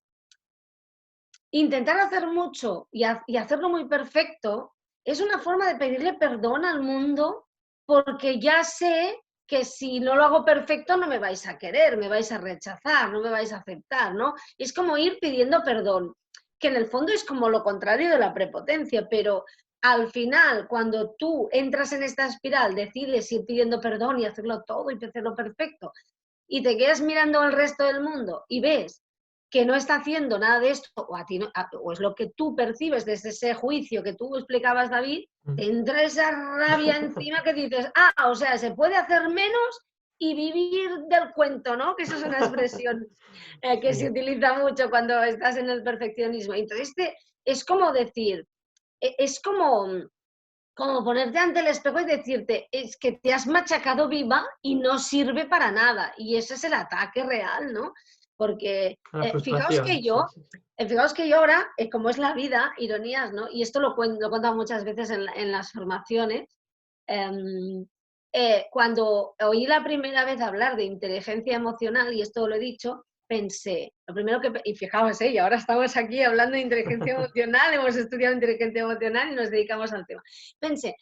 B: intentar hacer mucho y hacerlo muy perfecto es una forma de pedirle perdón al mundo porque ya sé que si no lo hago perfecto no me vais a querer, me vais a rechazar, no me vais a aceptar, ¿no? Es como ir pidiendo perdón, que en el fondo es como lo contrario de la prepotencia, pero al final, cuando tú entras en esta espiral, decides ir pidiendo perdón y hacerlo todo y hacerlo perfecto, y te quedas mirando al resto del mundo y ves que no está haciendo nada de esto, o, a ti no, o es lo que tú percibes desde ese juicio que tú explicabas, David,
A: mm.
B: te entra esa rabia encima que dices, o sea, se puede hacer menos y vivir del cuento, ¿no? Que eso es una expresión que se
A: Sí,
B: utiliza mucho cuando estás en el perfeccionismo. Entonces, es como decir, es como ponerte ante el espejo y decirte, es que te has machacado viva y no sirve para nada. Y ese es el ataque real, ¿no? Porque
A: la frustración, sí, sí, sí.
B: fijaos que yo ahora, como es la vida, ironías, ¿no? Y esto lo he contado muchas veces en las formaciones, em, cuando oí la primera vez hablar de inteligencia emocional, y esto lo he dicho, pensé, lo primero que, y fijaos, y ahora estamos aquí hablando de inteligencia emocional, hemos estudiado inteligencia emocional y nos dedicamos al tema. Pensé,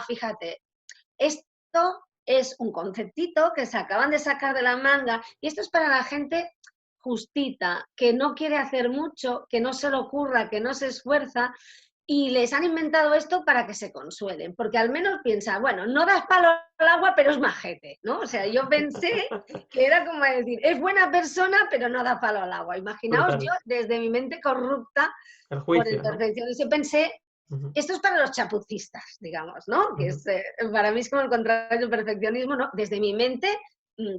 B: fíjate, esto es un conceptito que se acaban de sacar de la manga y esto es para la gente justita, que no quiere hacer mucho, que no se le ocurra, que no se esfuerza y les han inventado esto para que se consuelen, porque al menos piensa, bueno, no das palo al agua, pero es majete, ¿no? O sea, yo pensé que era como decir, es buena persona, pero no da palo al agua. Imaginaos yo,
A: Brutal.
B: desde mi mente corrupta
A: El
B: por el
A: juicio, ¿no?
B: perfeccionismo, pensé
A: Ujú.
B: Esto es para los chapucistas, digamos, ¿no? Que es, para mí es como el contrario del perfeccionismo, ¿no? Desde mi mente,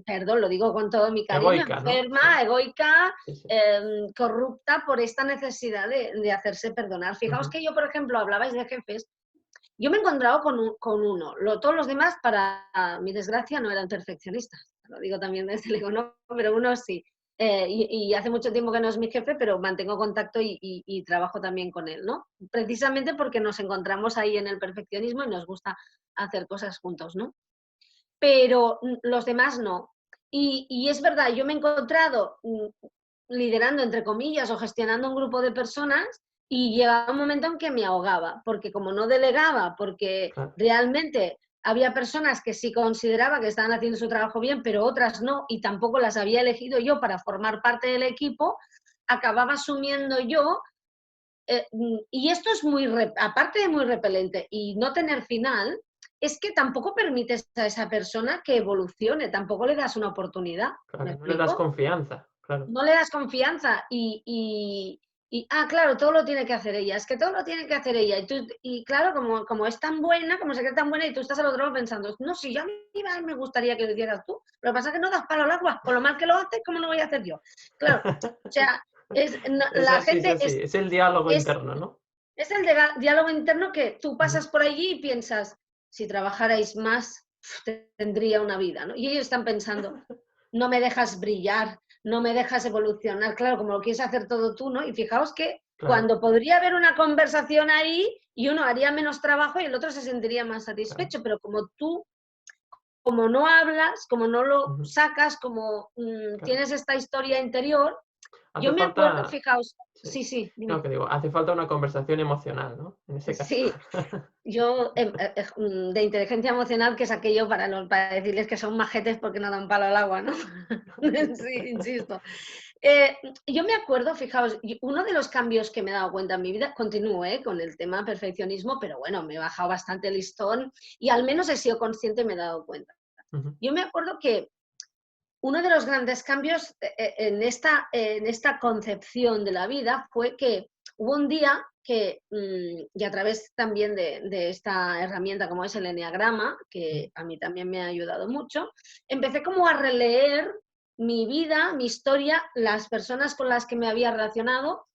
B: perdón, lo digo con todo mi cariño,
A: Egoica, ¿no?
B: enferma,
A: Sí,
B: egoica,
A: sí, sí.
B: corrupta por esta necesidad de hacerse perdonar. Fijaos
A: Ujú.
B: que yo, por ejemplo, hablabais de jefes, yo me he encontrado con uno. Todos los demás, para mi desgracia, no eran perfeccionistas. Lo digo también desde el ego, no, pero uno sí. Y hace mucho tiempo que no es mi jefe, pero mantengo contacto y trabajo también con él, ¿no? Precisamente porque nos encontramos ahí en el perfeccionismo y nos gusta hacer cosas juntos, ¿no? Pero los demás no. Y es verdad, yo me he encontrado liderando, entre comillas, o gestionando un grupo de personas y llegaba un momento en que me ahogaba, porque como no delegaba, porque
A: Claro.
B: realmente había personas que sí consideraba que estaban haciendo su trabajo bien, pero otras no, y tampoco las había elegido yo para formar parte del equipo, acababa asumiendo yo, y esto es muy, aparte de muy repelente y no tener final, es que tampoco permites a esa persona que evolucione, tampoco le das una oportunidad, ¿me
A: Claro, no le das
B: explico?
A: confianza, claro.
B: No le das confianza claro, todo lo tiene que hacer ella, es que todo lo tiene que hacer ella. Y claro, como es tan buena, como se cree tan buena, y tú estás al otro lado pensando, no, si yo a mí me gustaría que lo hicieras tú, lo que pasa es que no das palo al agua, con lo mal que lo haces, ¿cómo no voy a hacer yo? Claro, o sea,
A: Es
B: la
A: así, es
B: gente
A: así. Es el diálogo
B: es,
A: interno, ¿no?
B: es el diálogo interno que tú
A: Ujú.
B: pasas por allí y piensas, si trabajarais más, tendría una vida, ¿no? Y ellos están pensando, no me dejas brillar, no me dejas evolucionar, claro, como lo quieres hacer todo tú, ¿no? Y fijaos que
A: Claro,
B: cuando podría haber una conversación ahí y uno haría menos trabajo y el otro se sentiría más
A: claro.
B: satisfecho, pero como tú, como no hablas, como no lo
A: Ujú.
B: sacas, como
A: Claro.
B: tienes esta historia interior,
A: Hace
B: yo me acuerdo,
A: falta,
B: fijaos,
A: sí.
B: sí, sí,
A: No,
B: dime.
A: que digo, hace falta una conversación emocional, ¿no? En ese caso.
B: Sí, yo de inteligencia emocional, que es aquello para decirles que son majetes porque no dan palo al agua, ¿no? Sí, insisto. Eh, yo me acuerdo, fijaos, uno de los cambios que me he dado cuenta en mi vida, continúo con el tema perfeccionismo, pero bueno, me he bajado bastante el listón y al menos he sido consciente y me he dado cuenta.
A: Ujú.
B: Yo me acuerdo que uno de los grandes cambios en esta concepción de la vida fue que hubo un día que, y a través también de esta herramienta como es el eneagrama, que a mí también me ha ayudado mucho, empecé como a releer mi vida, mi historia, las personas con las que me había relacionado,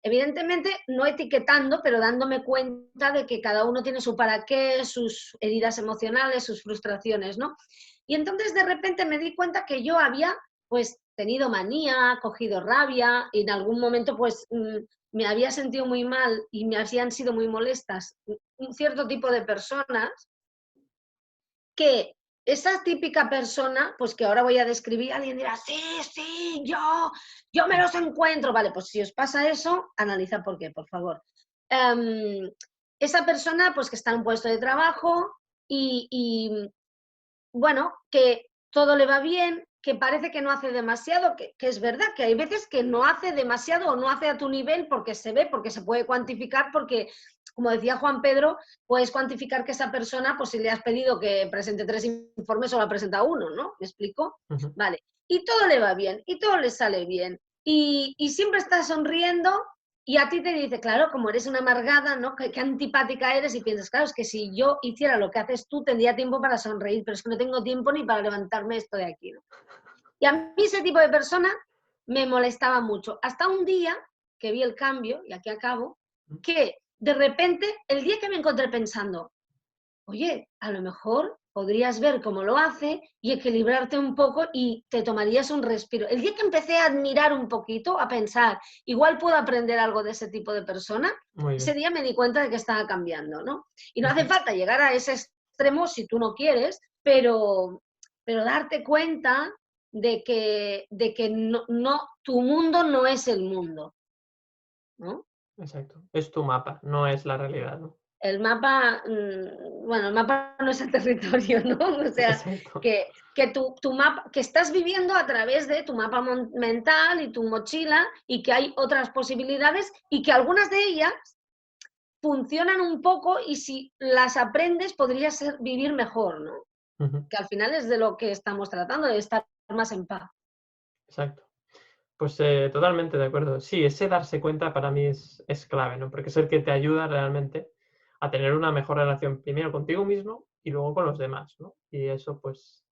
B: evidentemente no etiquetando, pero dándome cuenta de que cada uno tiene su para qué, sus heridas emocionales, sus frustraciones, ¿no? Y entonces de repente me di cuenta que yo había pues tenido manía, cogido rabia, y en algún momento pues me había sentido muy mal y me habían sido muy molestas un cierto tipo de personas, que esa típica persona, pues que ahora voy a describir, alguien dirá, sí, sí, yo me los encuentro. Vale, pues si os pasa eso, analiza por qué, por favor. Esa persona, pues que está en un puesto de trabajo y bueno, que todo le va bien, que parece que no hace demasiado, que es verdad, que hay veces que no hace demasiado o no hace a tu nivel porque se ve, porque se puede cuantificar, porque, como decía Juan Pedro, puedes cuantificar que esa persona, pues si le has pedido que presente 3 informes, solo ha presentado uno, ¿no? ¿Me explico?
A: Ujú.
B: Vale. Y todo le va bien, y todo le sale bien. Y siempre está sonriendo y a ti te dice, claro, como eres una amargada, ¿no? Qué antipática eres y piensas, claro, es que si yo hiciera lo que haces tú, tendría tiempo para sonreír, pero es que no tengo tiempo ni para levantarme esto de aquí, ¿no? Y a mí ese tipo de persona me molestaba mucho. Hasta un día que vi el cambio, y aquí acabo, que de repente, el día que me encontré pensando, oye, a lo mejor podrías ver cómo lo hace y equilibrarte un poco y te tomarías un respiro. El día que empecé a admirar un poquito, a pensar, igual puedo aprender algo de ese tipo de persona,
A: Muy
B: ese
A: bien.
B: día me di cuenta de que estaba cambiando, ¿no? Y no hace
A: Ujú.
B: falta llegar a ese extremo si tú no quieres, pero darte cuenta de que tu mundo no es el mundo, ¿no?
A: Exacto. Es tu mapa, no es la realidad, ¿no?
B: El mapa, bueno, el mapa no es el territorio, ¿no? O sea,
A: Exacto.
B: que tu mapa, que estás viviendo a través de tu mapa mental y tu mochila y que hay otras posibilidades y que algunas de ellas funcionan un poco y si las aprendes podrías vivir mejor, ¿no?
A: Ujú.
B: Que al final es de lo que estamos tratando, de estar más en paz.
A: Exacto. Pues totalmente de acuerdo. Sí, ese darse cuenta para mí es clave, ¿no? Porque es el que te ayuda realmente a tener una mejor relación primero contigo mismo y luego con los demás, ¿no? Y eso pues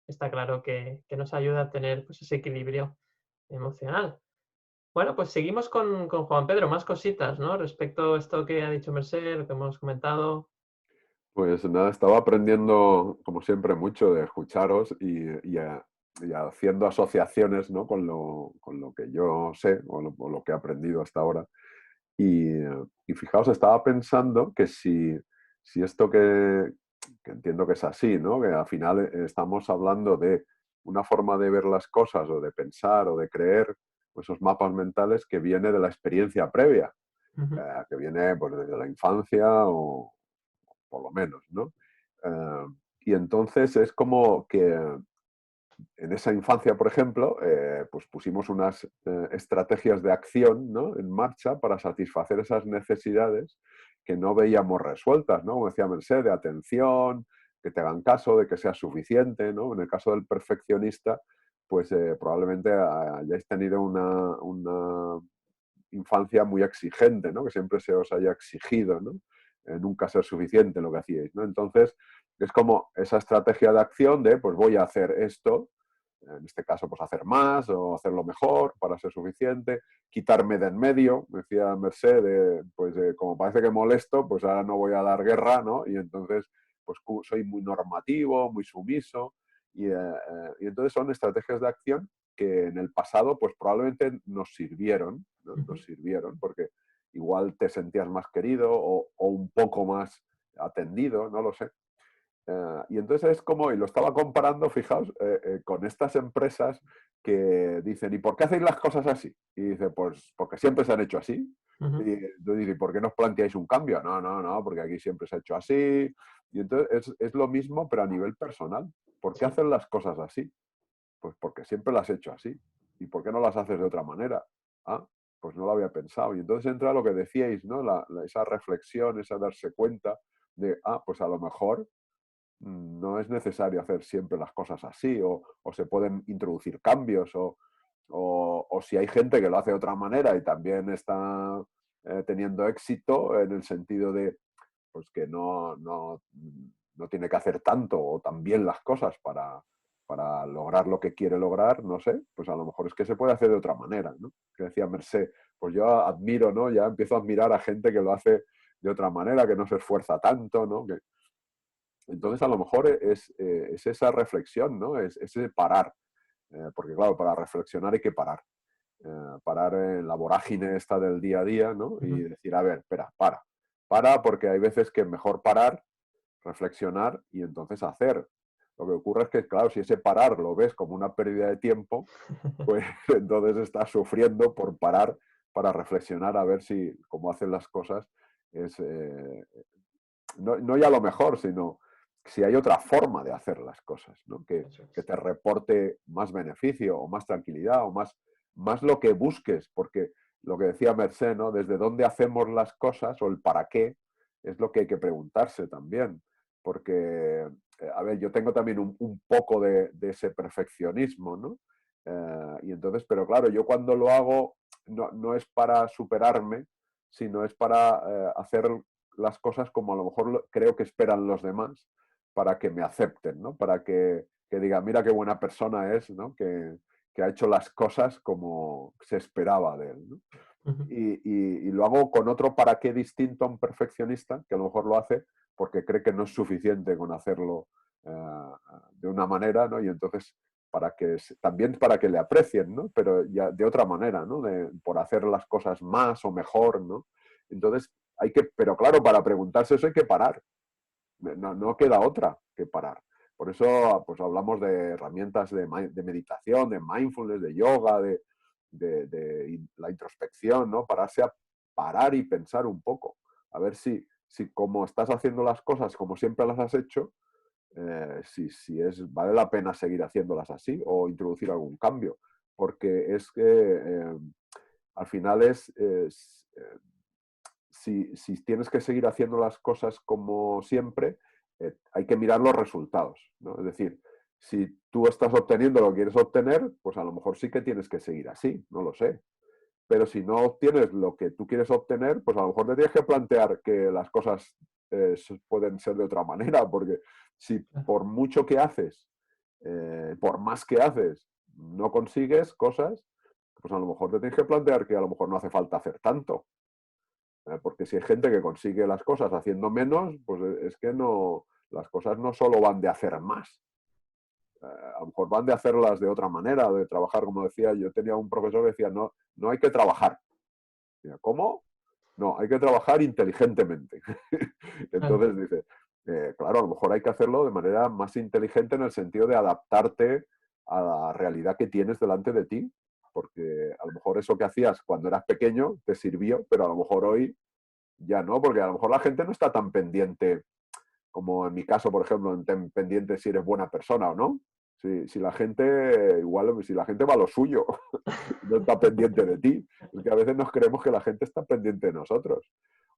A: está claro que nos ayuda a tener pues, ese equilibrio emocional. Bueno, pues seguimos con Juan Pedro, más cositas, ¿no? Respecto a esto que ha dicho Merced, lo que hemos comentado.
C: Pues nada, estaba aprendiendo, como siempre, mucho de escucharos y haciendo asociaciones, ¿no? con lo que yo sé o lo que he aprendido hasta ahora. Y fijaos, estaba pensando que si esto que entiendo que es así, ¿no? Que al final estamos hablando de una forma de ver las cosas o de pensar o de creer, pues esos mapas mentales que viene de la experiencia previa,
A: Ujú,
C: que viene pues, desde la infancia o por lo menos, ¿no? Eh, y entonces es como que en esa infancia, por ejemplo, pues pusimos unas estrategias de acción, ¿no? En marcha para satisfacer esas necesidades que no veíamos resueltas, ¿no? Como decía Merced, de atención, que te hagan caso, de que sea suficiente, ¿no? En el caso del perfeccionista, pues probablemente hayáis tenido una infancia muy exigente, ¿no? Que siempre se os haya exigido, ¿no? Nunca ser suficiente lo que hacíais, ¿no? Entonces, es como esa estrategia de acción de, pues voy a hacer esto, en este caso, pues hacer más o hacerlo mejor para ser suficiente, quitarme de en medio, decía Merced, pues como parece que molesto, pues ahora no voy a dar guerra, ¿no? Y entonces, pues soy muy normativo, muy sumiso, y entonces son estrategias de acción que en el pasado, pues probablemente nos sirvieron, ¿no?
A: ujú.
C: Nos sirvieron, porque igual te sentías más querido o un poco más atendido, no lo sé. Y entonces es como, y lo estaba comparando, fijaos, con estas empresas que dicen, ¿y por qué hacéis las cosas así? Y dice, pues porque siempre se han hecho así.
A: Ujú.
C: Y entonces dice, ¿y por qué no os planteáis un cambio? No, no, no, porque aquí siempre se ha hecho así. Y entonces es lo mismo, pero a nivel personal. ¿Por qué
A: Sí,
C: hacen las cosas así? Pues porque siempre las he hecho así. ¿Y por qué no las haces de otra manera? Ah, pues no lo había pensado. Y entonces entra lo que decíais, ¿no? Esa reflexión, esa darse cuenta de, pues a lo mejor no es necesario hacer siempre las cosas así, o se pueden introducir cambios, o si hay gente que lo hace de otra manera y también está teniendo éxito en el sentido de pues que no tiene que hacer tanto o tan bien las cosas para lograr lo que quiere lograr, no sé, pues a lo mejor es que se puede hacer de otra manera, ¿no? Que decía Merced, pues yo admiro, ¿no? Ya empiezo a admirar a gente que lo hace de otra manera, que no se esfuerza tanto, ¿no? Entonces, a lo mejor es esa reflexión, ¿no? Es ese parar. Porque, claro, para reflexionar hay que parar. Parar en la vorágine esta del día a día, ¿no? Y
A: ujú.
C: decir, a ver, espera, para. Para porque hay veces que es mejor parar, reflexionar y entonces hacer. Lo que ocurre es que, claro, si ese parar lo ves como una pérdida de tiempo, pues entonces estás sufriendo por parar para reflexionar a ver si cómo hacen las cosas es, no ya lo mejor, sino si hay otra forma de hacer las cosas, ¿no?
A: Eso
C: Que
A: es.
C: te reporte más beneficio o más tranquilidad o más lo que busques, porque lo que decía Merced, ¿no? Desde dónde hacemos las cosas o el para qué es lo que hay que preguntarse también, porque, a ver, yo tengo también un poco de ese perfeccionismo, ¿no? Y entonces, pero claro, yo cuando lo hago no es para superarme, sino es para hacer las cosas como a lo mejor creo que esperan los demás para que me acepten, ¿no? Para que digan, mira qué buena persona es, ¿no? Que ha hecho las cosas como se esperaba de él, ¿no?
A: Ujú.
C: Y lo hago con otro para qué distinto a un perfeccionista, que a lo mejor lo hace porque cree que no es suficiente con hacerlo de una manera, ¿no? Y entonces también para que le aprecien, ¿no? Pero ya de otra manera, ¿no? Por hacer las cosas más o mejor, ¿no? Entonces pero claro, para preguntarse eso hay que parar. No queda otra que parar. Por eso pues hablamos de herramientas de meditación, de mindfulness, de yoga, de la introspección, ¿no? Pararse a parar y pensar un poco. A ver si como estás haciendo las cosas como siempre las has hecho, vale la pena seguir haciéndolas así o introducir algún cambio. Porque es que al final si tienes que seguir haciendo las cosas como siempre, hay que mirar los resultados, ¿no? Es decir, Si tú estás obteniendo lo que quieres obtener, pues a lo mejor sí que tienes que seguir así, no lo sé. Pero si no obtienes lo que tú quieres obtener, pues a lo mejor te tienes que plantear que las cosas pueden ser de otra manera, porque si por mucho que haces, por más que haces, no consigues cosas, pues a lo mejor te tienes que plantear que a lo mejor no hace falta hacer tanto. Porque si hay gente que consigue las cosas haciendo menos, pues es que no, las cosas no solo van de hacer más. A lo mejor van de hacerlas de otra manera, de trabajar, como decía, yo tenía un profesor que decía, no, no hay que trabajar. Decía, ¿cómo? No, hay que trabajar inteligentemente. Entonces dice, claro, a lo mejor hay que hacerlo de manera más inteligente en el sentido de adaptarte a la realidad que tienes delante de ti, porque a lo mejor eso que hacías cuando eras pequeño te sirvió, pero a lo mejor hoy ya no, porque a lo mejor la gente no está tan pendiente como en mi caso, por ejemplo, pendiente si eres buena persona o no. Si la gente, igual, si la gente va a lo suyo, no está pendiente de ti. Es que a veces nos creemos que la gente está pendiente de nosotros.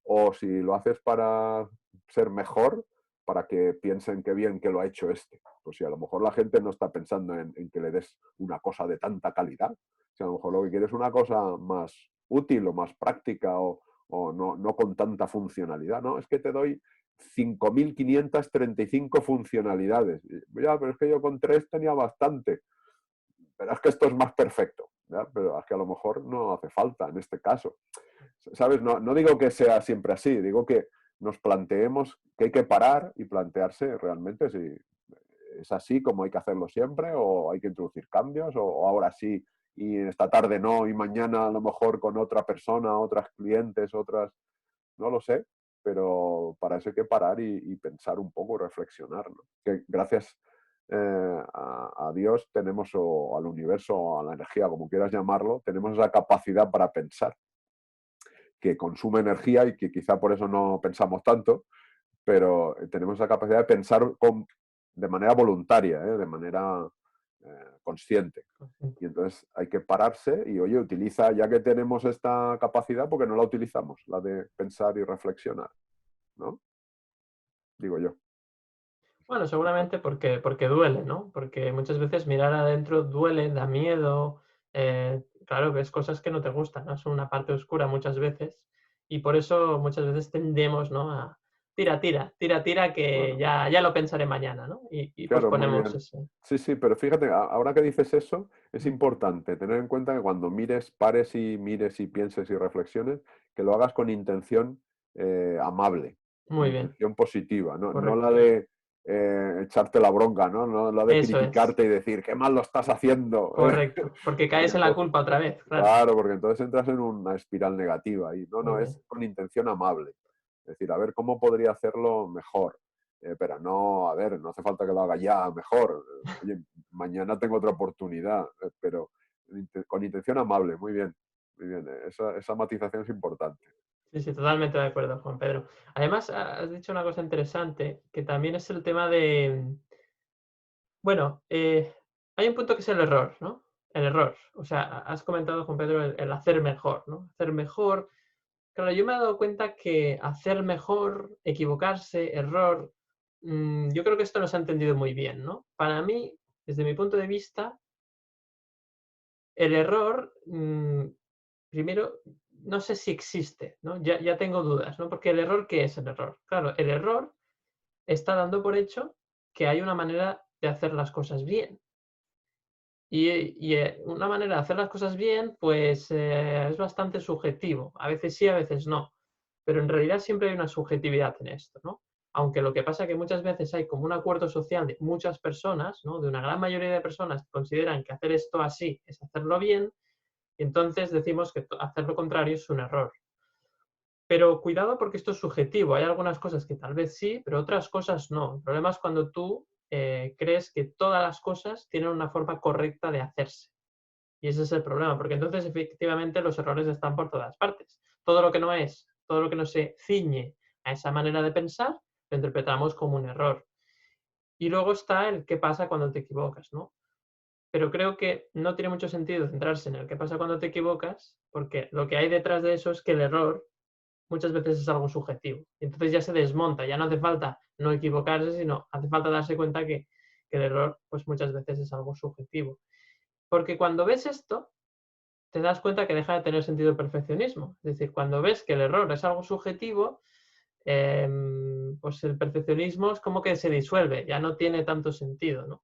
C: O si lo haces para ser mejor, para que piensen que bien que lo ha hecho este. Pues si a lo mejor la gente no está pensando en que le des una cosa de tanta calidad. Si a lo mejor lo que quieres es una cosa más útil o más práctica o no, no con tanta funcionalidad. No, es que te doy 5.535 funcionalidades. Ya, pero es que yo con 3 tenía bastante. Pero es que esto es más perfecto. ¿Ya? Pero es que a lo mejor no hace falta en este caso. ¿Sabes? No, no digo que sea siempre así, digo que nos planteemos que hay que parar y plantearse realmente si es así como hay que hacerlo siempre o hay que introducir cambios o ahora sí y esta tarde no y mañana a lo mejor con otra persona, otras clientes, otras, no lo sé, pero para eso hay que parar y pensar un poco, reflexionar, ¿no? Que gracias a Dios tenemos, o al universo, o a la energía, como quieras llamarlo, tenemos esa capacidad para pensar, que consume energía y que quizá por eso no pensamos tanto, pero tenemos esa capacidad de pensar de manera voluntaria, de manera consciente. Y entonces hay que pararse y, oye, utiliza, ya que tenemos esta capacidad, porque no la utilizamos, la de pensar y reflexionar, ¿no? Digo yo.
A: Bueno, seguramente porque duele, ¿no? Porque muchas veces mirar adentro duele, da miedo, claro, ves cosas que no te gustan, ¿no? Son una parte oscura muchas veces y por eso muchas veces tendemos, ¿no? A tira, que
C: Bueno,
A: ya lo pensaré mañana, ¿no? Y
C: claro, muy
A: posponemos
C: bien.
A: ese.
C: Sí, sí, pero fíjate, ahora que dices eso, es
A: Mm,
C: importante tener en cuenta que cuando mires, pares y mires y pienses y reflexiones, que lo hagas con intención amable, con
A: Muy bien,
C: intención positiva, no, no la
A: correcto.
C: de echarte la bronca, ¿no? No la de
A: Eso es,
C: criticarte y decir, qué mal lo estás haciendo.
A: correcto. Porque
C: Porque
A: caes en la
C: entonces,
A: culpa otra vez, claro.
C: claro, porque entonces entras en una espiral negativa y no,
A: Muy
C: no,
A: bien.
C: es con intención amable. Es decir, a ver cómo podría hacerlo mejor. Pero no, a ver, no hace falta que lo haga ya mejor. Oye, mañana tengo otra oportunidad, pero con intención amable, muy bien, muy bien. Esa matización es importante.
A: Sí, sí, totalmente de acuerdo, Juan Pedro. Además, has dicho una cosa interesante, que también es el tema de, bueno, hay un punto que es el error, ¿no? El error. O sea, has comentado, Juan Pedro, el hacer mejor, ¿no? Hacer mejor. Claro, yo me he dado cuenta que hacer mejor, equivocarse, error, yo creo que esto no se ha entendido muy bien, ¿no? Para mí, desde mi punto de vista, el error, primero, no sé si existe, ¿no? Ya tengo dudas, ¿no? Porque el error, ¿qué es el error? Claro, el error está dando por hecho que hay una manera de hacer las cosas bien. Una manera de hacer las cosas bien, pues es bastante subjetivo. A veces sí, a veces no. Pero en realidad siempre hay una subjetividad en esto, ¿no? Aunque lo que pasa es que muchas veces hay como un acuerdo social de muchas personas, ¿no? De una gran mayoría de personas que consideran que hacer esto así es hacerlo bien, y entonces decimos que hacer lo contrario es un error. Pero cuidado porque esto es subjetivo. Hay algunas cosas que tal vez sí, pero otras cosas no. El problema es cuando tú crees que todas las cosas tienen una forma correcta de hacerse. Y ese es el problema, porque entonces efectivamente los errores están por todas partes. Todo lo que no se ciñe a esa manera de pensar, lo interpretamos como un error. Y luego está el qué pasa cuando te equivocas, ¿no? Pero creo que no tiene mucho sentido centrarse en el qué pasa cuando te equivocas, porque lo que hay detrás de eso es que el error muchas veces es algo subjetivo. Y entonces ya se desmonta, ya no hace falta no equivocarse, sino hace falta darse cuenta que que el error pues muchas veces es algo subjetivo. Porque cuando ves esto, te das cuenta que deja de tener sentido el perfeccionismo. Es decir, cuando ves que el error es algo subjetivo, pues el perfeccionismo es como que se disuelve, ya no tiene tanto sentido, ¿no?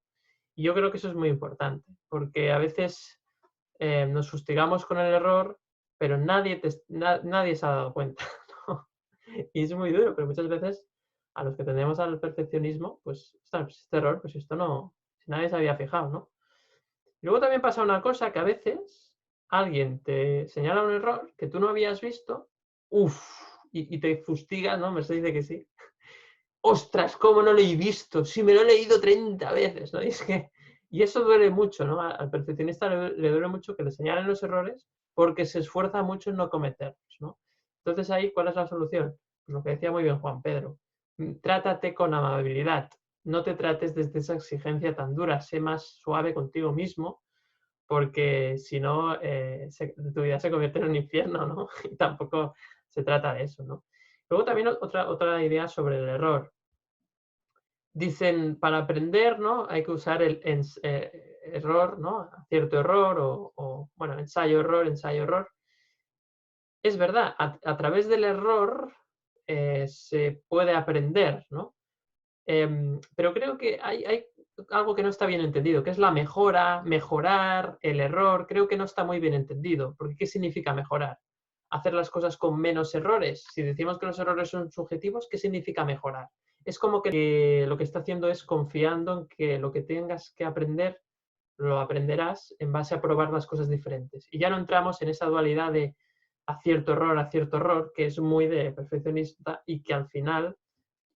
A: Y yo creo que eso es muy importante, porque a veces nos fustigamos con el error, pero nadie se ha dado cuenta, ¿no? Y es muy duro, pero muchas veces a los que tendemos al perfeccionismo, pues este error, pues esto no, nadie se había fijado, ¿no? Luego también pasa una cosa, que a veces alguien te señala un error que tú no habías visto, uff, y te fustigas, ¿no? Me se dice que sí. ¡Ostras, cómo no lo he visto! Si me lo he leído 30 veces, ¿no? Y eso duele mucho, ¿no? Al perfeccionista le duele mucho que le señalen los errores porque se esfuerza mucho en no cometerlos, ¿no? Entonces ahí, ¿cuál es la solución? Pues lo que decía muy bien Juan Pedro. Trátate con amabilidad. No te trates desde esa exigencia tan dura. Sé más suave contigo mismo, porque si no, tu vida se convierte en un infierno, ¿no? Y tampoco se trata de eso, ¿no? Luego también otra idea sobre el error. Dicen, para aprender, ¿no? Hay que usar el error, ¿no? Cierto error bueno, ensayo-error, ensayo-error. Es verdad, a través del error se puede aprender, ¿no? Pero creo que hay algo que no está bien entendido, que es la mejora, mejorar, el error. Creo que no está muy bien entendido, porque ¿qué significa mejorar? Hacer las cosas con menos errores. Si decimos que los errores son subjetivos, ¿qué significa mejorar? Es como que lo que está haciendo es confiando en que lo que tengas que aprender, lo aprenderás en base a probar las cosas diferentes. Y ya no entramos en esa dualidad de acierto error, que es muy de perfeccionista y que al final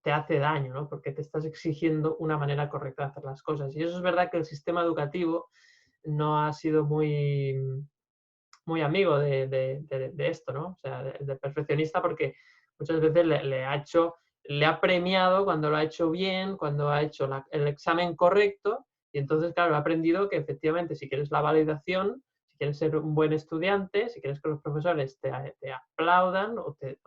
A: te hace daño, ¿no? Porque te estás exigiendo una manera correcta de hacer las cosas. Y eso es verdad que el sistema educativo no ha sido muy amigo de esto, ¿no? O sea, del perfeccionista, porque muchas veces le ha premiado cuando lo ha hecho bien, cuando ha hecho el examen correcto, y entonces, claro, ha aprendido que efectivamente si quieres la validación, si quieres ser un buen estudiante, si quieres que los profesores te aplaudan o te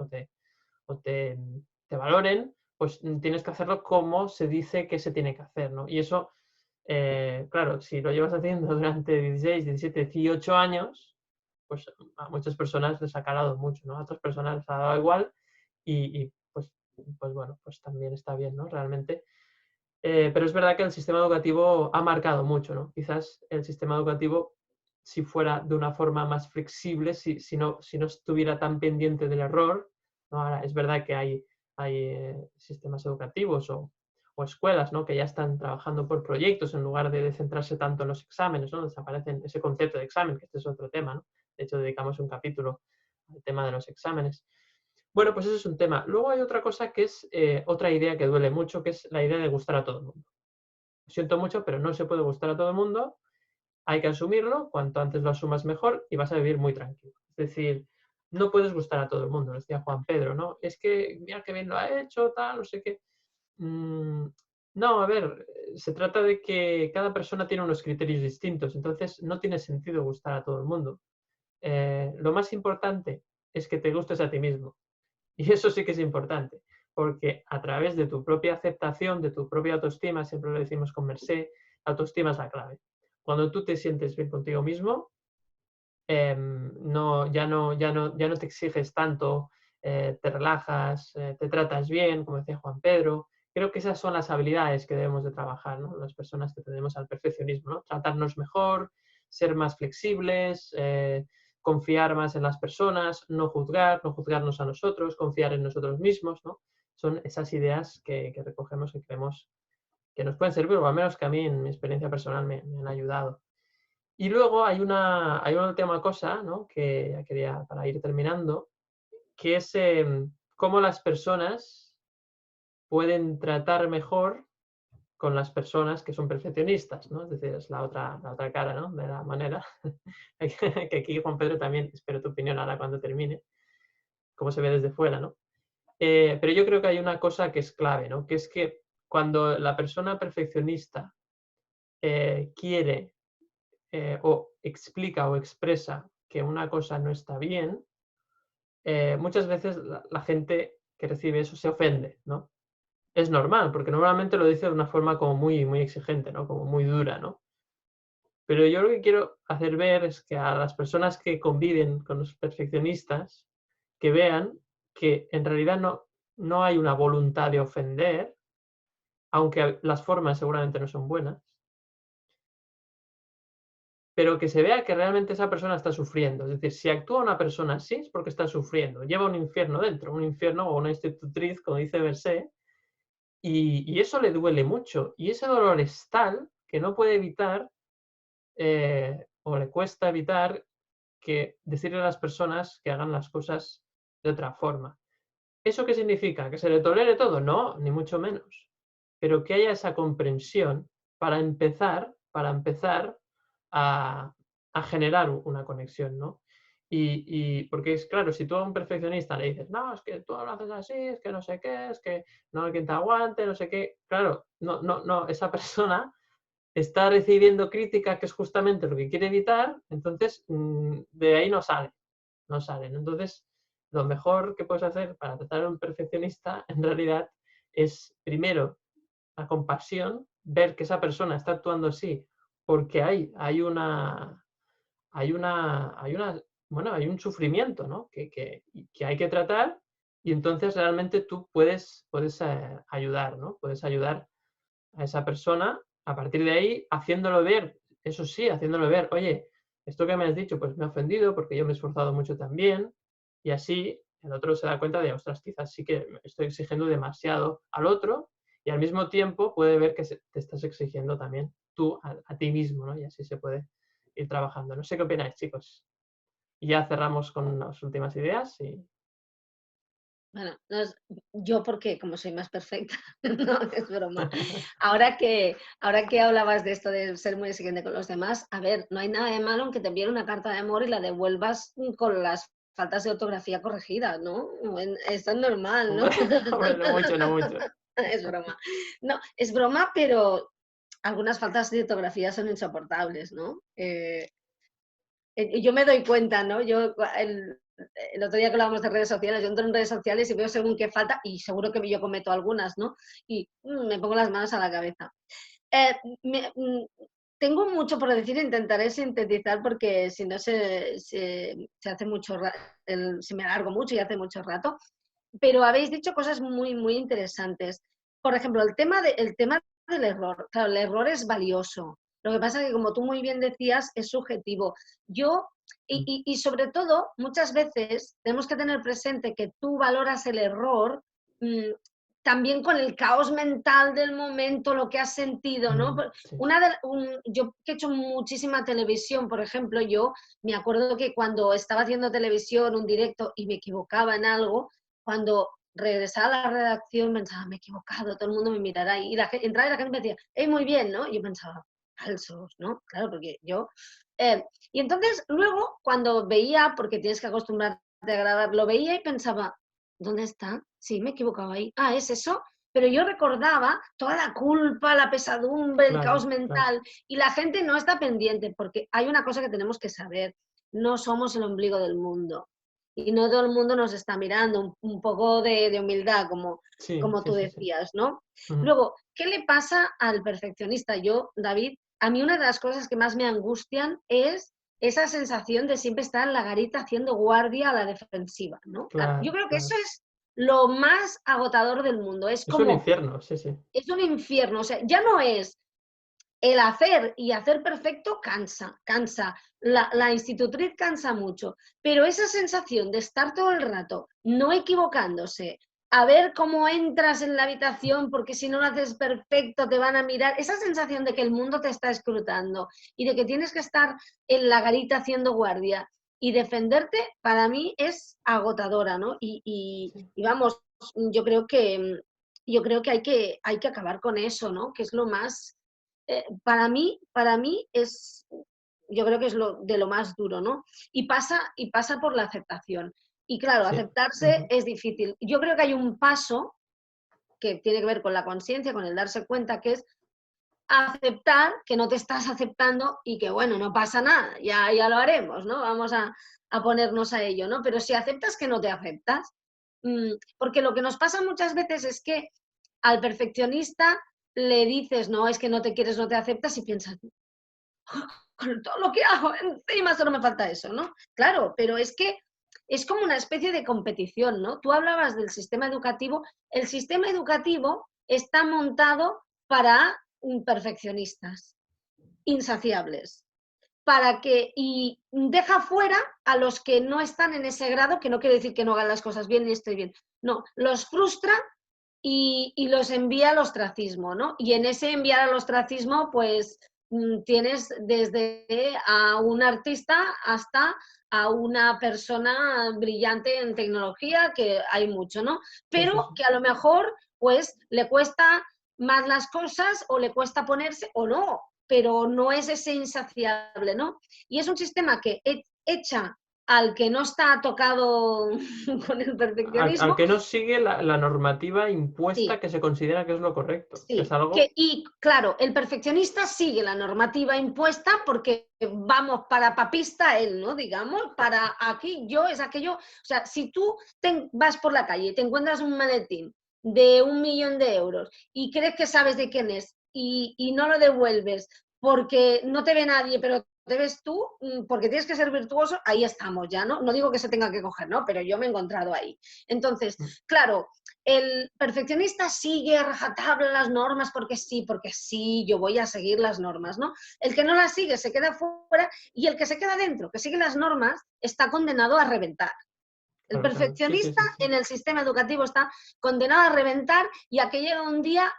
A: valoren, pues tienes que hacerlo como se dice que se tiene que hacer, ¿no? Y eso, claro, si lo llevas haciendo durante 16, 17, 18 años, pues a muchas personas les ha calado mucho, ¿no? A otras personas les ha dado igual y pues bueno, pues también está bien, ¿no? Realmente. Pero es verdad que el sistema educativo ha marcado mucho, ¿no? Quizás el sistema educativo, si fuera de una forma más flexible, si no estuviera tan pendiente del error, ¿no? Ahora, es verdad que hay sistemas educativos o escuelas, ¿no? Que ya están trabajando por proyectos en lugar de centrarse tanto en los exámenes, ¿no? Desaparecen ese concepto de examen, que este es otro tema, ¿no? De hecho, dedicamos un capítulo al tema de los exámenes. Bueno, pues eso es un tema. Luego hay otra cosa que es otra idea que duele mucho, que es la idea de gustar a todo el mundo. Lo siento mucho, pero no se puede gustar a todo el mundo. Hay que asumirlo, cuanto antes lo asumas mejor y vas a vivir muy tranquilo. Es decir, no puedes gustar a todo el mundo, lo decía Juan Pedro, ¿no? Es que, mira qué bien lo ha hecho, tal, no sé qué. No, a ver, se trata de que cada persona tiene unos criterios distintos, entonces no tiene sentido gustar a todo el mundo. Lo más importante es que te gustes a ti mismo. Y eso sí que es importante, porque a través de tu propia aceptación, de tu propia autoestima, siempre lo decimos con Mercé, la autoestima es la clave. Cuando tú te sientes bien contigo mismo, ya no te exiges tanto, te relajas, te tratas bien, como decía Juan Pedro. Creo que esas son las habilidades que debemos de trabajar, ¿no? Las personas que tenemos al perfeccionismo, ¿no? Tratarnos mejor, ser más flexibles, confiar más en las personas, no juzgarnos a nosotros, confiar en nosotros mismos, ¿no? Son esas ideas que recogemos y creemos que nos pueden servir, o al menos que a mí en mi experiencia personal me han ayudado. Y luego hay una última cosa, ¿no? Que ya quería, para ir terminando, que es cómo las personas pueden tratar mejor con las personas que son perfeccionistas, ¿no? Es decir, es la otra cara, ¿no? De la manera. Que aquí, Juan Pedro, también espero tu opinión ahora cuando termine, cómo se ve desde fuera, ¿no? Pero yo creo que hay una cosa que es clave, ¿no? Que es que cuando la persona perfeccionista quiere o explica o expresa que una cosa no está bien, muchas veces la gente que recibe eso se ofende, ¿no? es normal, porque normalmente lo dice de una forma como muy, muy exigente, ¿no? Como muy dura, ¿no? Pero yo lo que quiero hacer ver es que a las personas que conviven con los perfeccionistas, que vean que en realidad no hay una voluntad de ofender, aunque las formas seguramente no son buenas, pero que se vea que realmente esa persona está sufriendo. Es decir, si actúa una persona así es porque está sufriendo, lleva un infierno dentro, un infierno o una institutriz, como dice Berset, y eso le duele mucho. Y ese dolor es tal que no puede evitar, o le cuesta evitar, que decirle a las personas que hagan las cosas de otra forma. ¿Eso qué significa? ¿Que se le tolere todo? No, ni mucho menos. Pero que haya esa comprensión para empezar a generar una conexión, ¿no? Porque es claro, si tú a un perfeccionista le dices, no, es que tú lo haces así, es que no sé qué, es que no hay quien te aguante, no sé qué, claro, no, esa persona está recibiendo crítica que es justamente lo que quiere evitar, entonces de ahí no sale, no salen. Entonces, lo mejor que puedes hacer para tratar a un perfeccionista en realidad es, primero, la compasión, ver que esa persona está actuando así porque hay un sufrimiento, ¿no? que hay que tratar, y entonces realmente tú puedes ayudar, ¿no? Puedes ayudar a esa persona a partir de ahí, haciéndolo ver, eso sí, haciéndolo ver, oye, esto que me has dicho, pues me ha ofendido porque yo me he esforzado mucho también, y así el otro se da cuenta de, ostras, quizás sí que estoy exigiendo demasiado al otro, y al mismo tiempo puede ver que te estás exigiendo también tú a ti mismo, ¿no? Y así se puede ir trabajando. No sé qué opináis, chicos. Y ya cerramos con las últimas ideas.
B: Bueno, yo porque como soy más perfecta, no, es broma. Ahora que hablabas de esto de ser muy exigente con los demás, a ver, no hay nada de malo en que te envíen una carta de amor y la devuelvas con las faltas de ortografía corregidas, ¿no? Esto es normal, ¿no?
A: Hombre, no mucho, no mucho.
B: Es broma. No, es broma, pero algunas faltas de ortografía son insoportables, ¿no? Yo me doy cuenta, ¿no? El otro día que hablábamos de redes sociales, yo entro en redes sociales y veo según qué falta, y seguro que yo cometo algunas, ¿no? Y me pongo las manos a la cabeza. Eh, me- mm, Tengo mucho por decir, intentaré sintetizar porque si no se hace mucho, se me alargo mucho y hace mucho rato, pero habéis dicho cosas muy, muy interesantes. Por ejemplo, el tema del error. Claro, el error es valioso. Lo que pasa es que, como tú muy bien decías, es subjetivo. Y sobre todo, muchas veces tenemos que tener presente que tú valoras el error mmm, también con el caos mental del momento, lo que has sentido, ¿no?
A: Sí.
B: Yo que he hecho muchísima televisión, por ejemplo, yo me acuerdo que cuando estaba haciendo televisión, un directo, y me equivocaba en algo, cuando regresaba a la redacción pensaba, me he equivocado, todo el mundo me mirará, y entraba y la gente me decía, muy bien, ¿no? Y yo pensaba, falsos, ¿no? Claro, porque yo... y entonces luego cuando veía, porque tienes que acostumbrarte a grabar, lo veía y pensaba, ¿dónde está? Sí, me equivocaba ahí. Ah, ¿es eso? Pero yo recordaba toda la culpa, la pesadumbre, el caos
A: Claro, claro.
B: mental, y la gente no está pendiente, porque hay una cosa que tenemos que saber, no somos el ombligo del mundo. Y no todo el mundo nos está mirando, un poco de humildad, como,
A: Sí,
B: como
A: sí,
B: tú
A: sí, sí.
B: decías, ¿no?
A: Ujú.
B: Luego, ¿qué le pasa al perfeccionista? Yo, David, a mí una de las cosas que más me angustian es esa sensación de siempre estar en la garita haciendo guardia a la defensiva, ¿no? Yo
A: Claro,
B: creo que eso
A: claro.
B: es lo más agotador del mundo. Es
A: Es un
B: como,
A: infierno, sí, sí.
B: es un infierno. O sea, ya no es el hacer y hacer perfecto, cansa. La institutriz cansa mucho, pero esa sensación de estar todo el rato no equivocándose, a ver cómo entras en la habitación, porque si no lo haces perfecto te van a mirar, esa sensación de que el mundo te está escrutando y de que tienes que estar en la garita haciendo guardia y defenderte, para mí es agotadora, ¿no?
A: Sí.
B: Y vamos, yo creo que, hay que acabar con eso, ¿no? Que es lo más para mí yo creo que es de lo más duro, ¿no? Y pasa por la aceptación. Y claro,
A: Sí.
B: aceptarse
A: Ujú.
B: es difícil. Yo creo que hay un paso que tiene que ver con la conciencia, con el darse cuenta, que es aceptar que no te estás aceptando y que, bueno, no pasa nada, ya lo haremos, ¿no? Vamos a ponernos a ello, ¿no? Pero si aceptas que no te aceptas, porque lo que nos pasa muchas veces es que al perfeccionista le dices, no, es que no te quieres, no te aceptas y piensas, con todo lo que hago, encima solo me falta eso, ¿no? Claro, pero es que es como una especie de competición, ¿no? Tú hablabas del sistema educativo. El sistema educativo está montado para perfeccionistas, insaciables, y deja fuera a los que no están en ese grado, que no quiere decir que no hagan las cosas bien y esté bien. No, los frustra y los envía al ostracismo, ¿no? Y en ese enviar al ostracismo, pues tienes desde a un artista hasta a una persona brillante en tecnología, que hay mucho, ¿no?
A: Sí, sí,
B: Pero
A: sí.
B: que a lo mejor, pues, le cuesta más las cosas o le cuesta ponerse o no, pero no es ese insaciable, ¿no? Y es un sistema que echa al que no está tocado con el
A: Al
B: perfeccionismo.
A: que no sigue la normativa impuesta
B: Sí,
A: que se considera que es lo correcto, que es
B: sí,
A: algo...
B: y claro, el perfeccionista sigue la normativa impuesta porque vamos para papista él, ¿no? Digamos, para aquí yo es aquello. O sea, si tú vas por la calle y te encuentras un maletín de 1 millón de euros y crees que sabes de quién es y no lo devuelves porque no te ve nadie, pero te ves tú, porque tienes que ser virtuoso, ahí estamos ya, ¿no? No digo que se tenga que coger, ¿no? Pero yo me he encontrado ahí. Entonces, claro, el perfeccionista sigue a rajatabla las normas porque sí, yo voy a seguir las normas, ¿no? El que no las sigue se queda fuera y el que se queda dentro, que sigue las normas, está condenado a reventar. El
A: Claro, claro. Sí, sí,
B: perfeccionista
A: sí, sí.
B: en el sistema educativo está condenado a reventar y a que llegue un día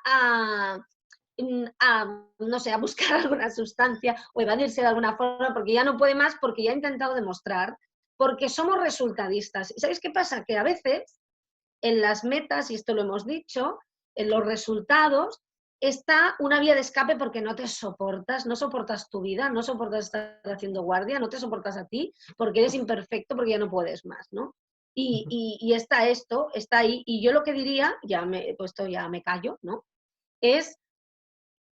B: no sé, a buscar alguna sustancia o evadirse de alguna forma porque ya no puede más, porque ya ha intentado demostrar, porque somos resultadistas. ¿Y sabéis qué pasa? Que a veces en las metas, y esto lo hemos dicho, en los resultados, está una vía de escape porque no te soportas, no soportas tu vida, no soportas estar haciendo guardia, no te soportas a ti, porque eres imperfecto, porque ya no puedes más, ¿no? Y está esto, está ahí, y yo lo que diría, ya me he puesto, ya me callo, ¿no? Es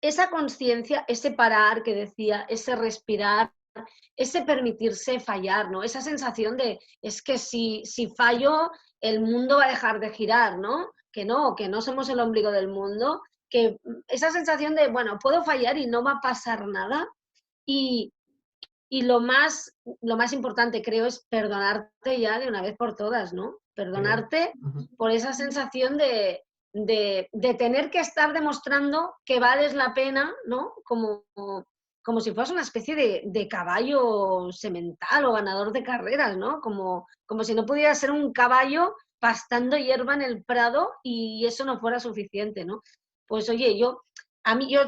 B: esa conciencia, ese parar que decía, ese respirar, ese permitirse fallar, ¿no? Esa sensación de, es que si fallo, el mundo va a dejar de girar, ¿no? Que no somos el ombligo del mundo, que esa sensación de, bueno, puedo fallar y no va a pasar nada. Y, y lo más importante, creo, es perdonarte ya de una vez por todas, ¿no?
A: Muy bien.
B: Perdonarte por esa sensación de tener que estar demostrando que vales la pena, ¿no? Como si fueras una especie de caballo semental o ganador de carreras, ¿no? Como si no pudieras ser un caballo pastando hierba en el prado y eso no fuera suficiente, ¿no? Pues oye, yo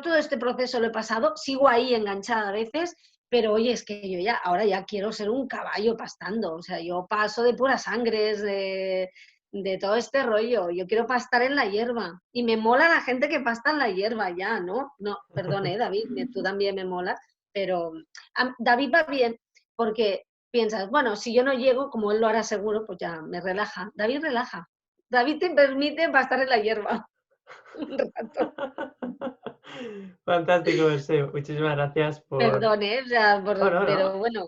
B: todo este proceso lo he pasado, sigo ahí enganchada a veces, pero oye, es que yo ya, ahora ya quiero ser un caballo pastando, o sea, yo paso de puras sangres, de todo este rollo, yo quiero pastar en la hierba, y me mola la gente que pasta en la hierba ya, ¿no? No, perdón, David, tú también me molas, pero David va bien, porque piensas, bueno, si yo no llego, como él lo hará seguro, pues ya me relaja. David relaja. David te permite pastar en la hierba un rato.
A: Fantástico, Mercè. Muchísimas gracias por...
B: Perdón, o sea,
A: Bueno,
B: pero
A: no,
B: bueno,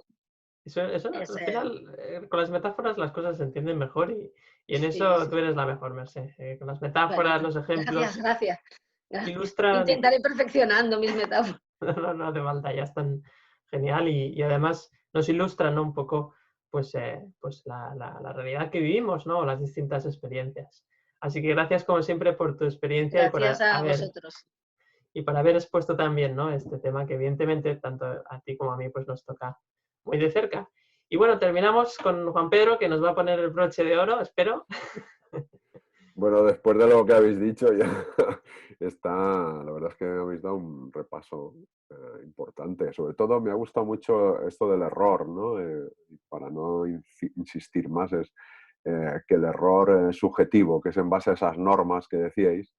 A: eso
B: es,
A: al final, con las metáforas las cosas se entienden mejor y en
B: sí,
A: eso
B: sí.
A: tú eres la mejor, Mercè. Con las
B: Bueno,
A: metáforas, los
B: gracias,
A: ejemplos
B: gracias, gracias.
A: ilustran...
B: Intentaré perfeccionando mis metáforas.
A: No, no hace falta, ya están genial y además nos ilustran, ¿no? Un poco pues, pues la realidad que vivimos, ¿no? Las distintas experiencias. Así que gracias como siempre por tu experiencia
B: Gracias a vosotros.
A: y por haber expuesto también, ¿no? Este tema que evidentemente tanto a ti como a mí pues nos toca muy de cerca. Y bueno, terminamos con Juan Pedro que nos va a poner el broche de oro, espero.
C: Bueno, después de lo que habéis dicho, ya está, la verdad es que habéis dado un repaso importante. Sobre todo me ha gustado mucho esto del error, ¿no? Para no insistir más, es que el error subjetivo, que es en base a esas normas que decíais,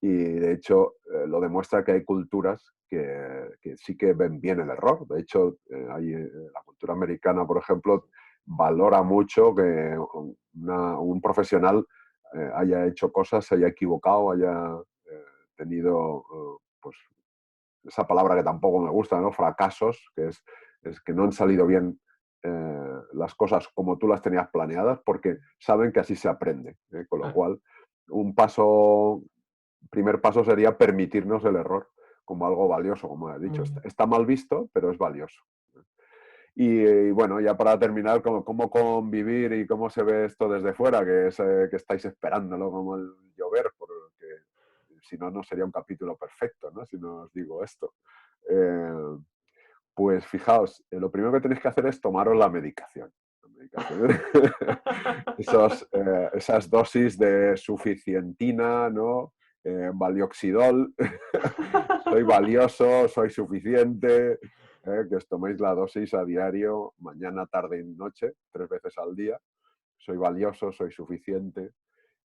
C: y de hecho lo demuestra que hay culturas que sí que ven bien el error. De hecho, la cultura americana, por ejemplo, valora mucho que un profesional haya hecho cosas, se haya equivocado, haya tenido, pues, esa palabra que tampoco me gusta, ¿no? Fracasos, es que no han salido bien las cosas como tú las tenías planeadas, porque saben que así se aprende. Con lo
A: Claro.
C: cual, un paso primer paso sería permitirnos el error como algo valioso, como he dicho.
A: Muy bien.
C: Está mal visto, pero es valioso. Y bueno, ya para terminar, cómo convivir y cómo se ve esto desde fuera, que estáis esperándolo como el llover, porque si no, no sería un capítulo perfecto, ¿no? Si no os digo esto. Pues fijaos, lo primero que tenéis que hacer es tomaros la medicación. Esas dosis de suficientina, ¿no? Valioxidol, soy valioso, soy suficiente, que os toméis la dosis a diario, mañana, tarde y noche, 3 veces al día. Soy valioso, soy suficiente.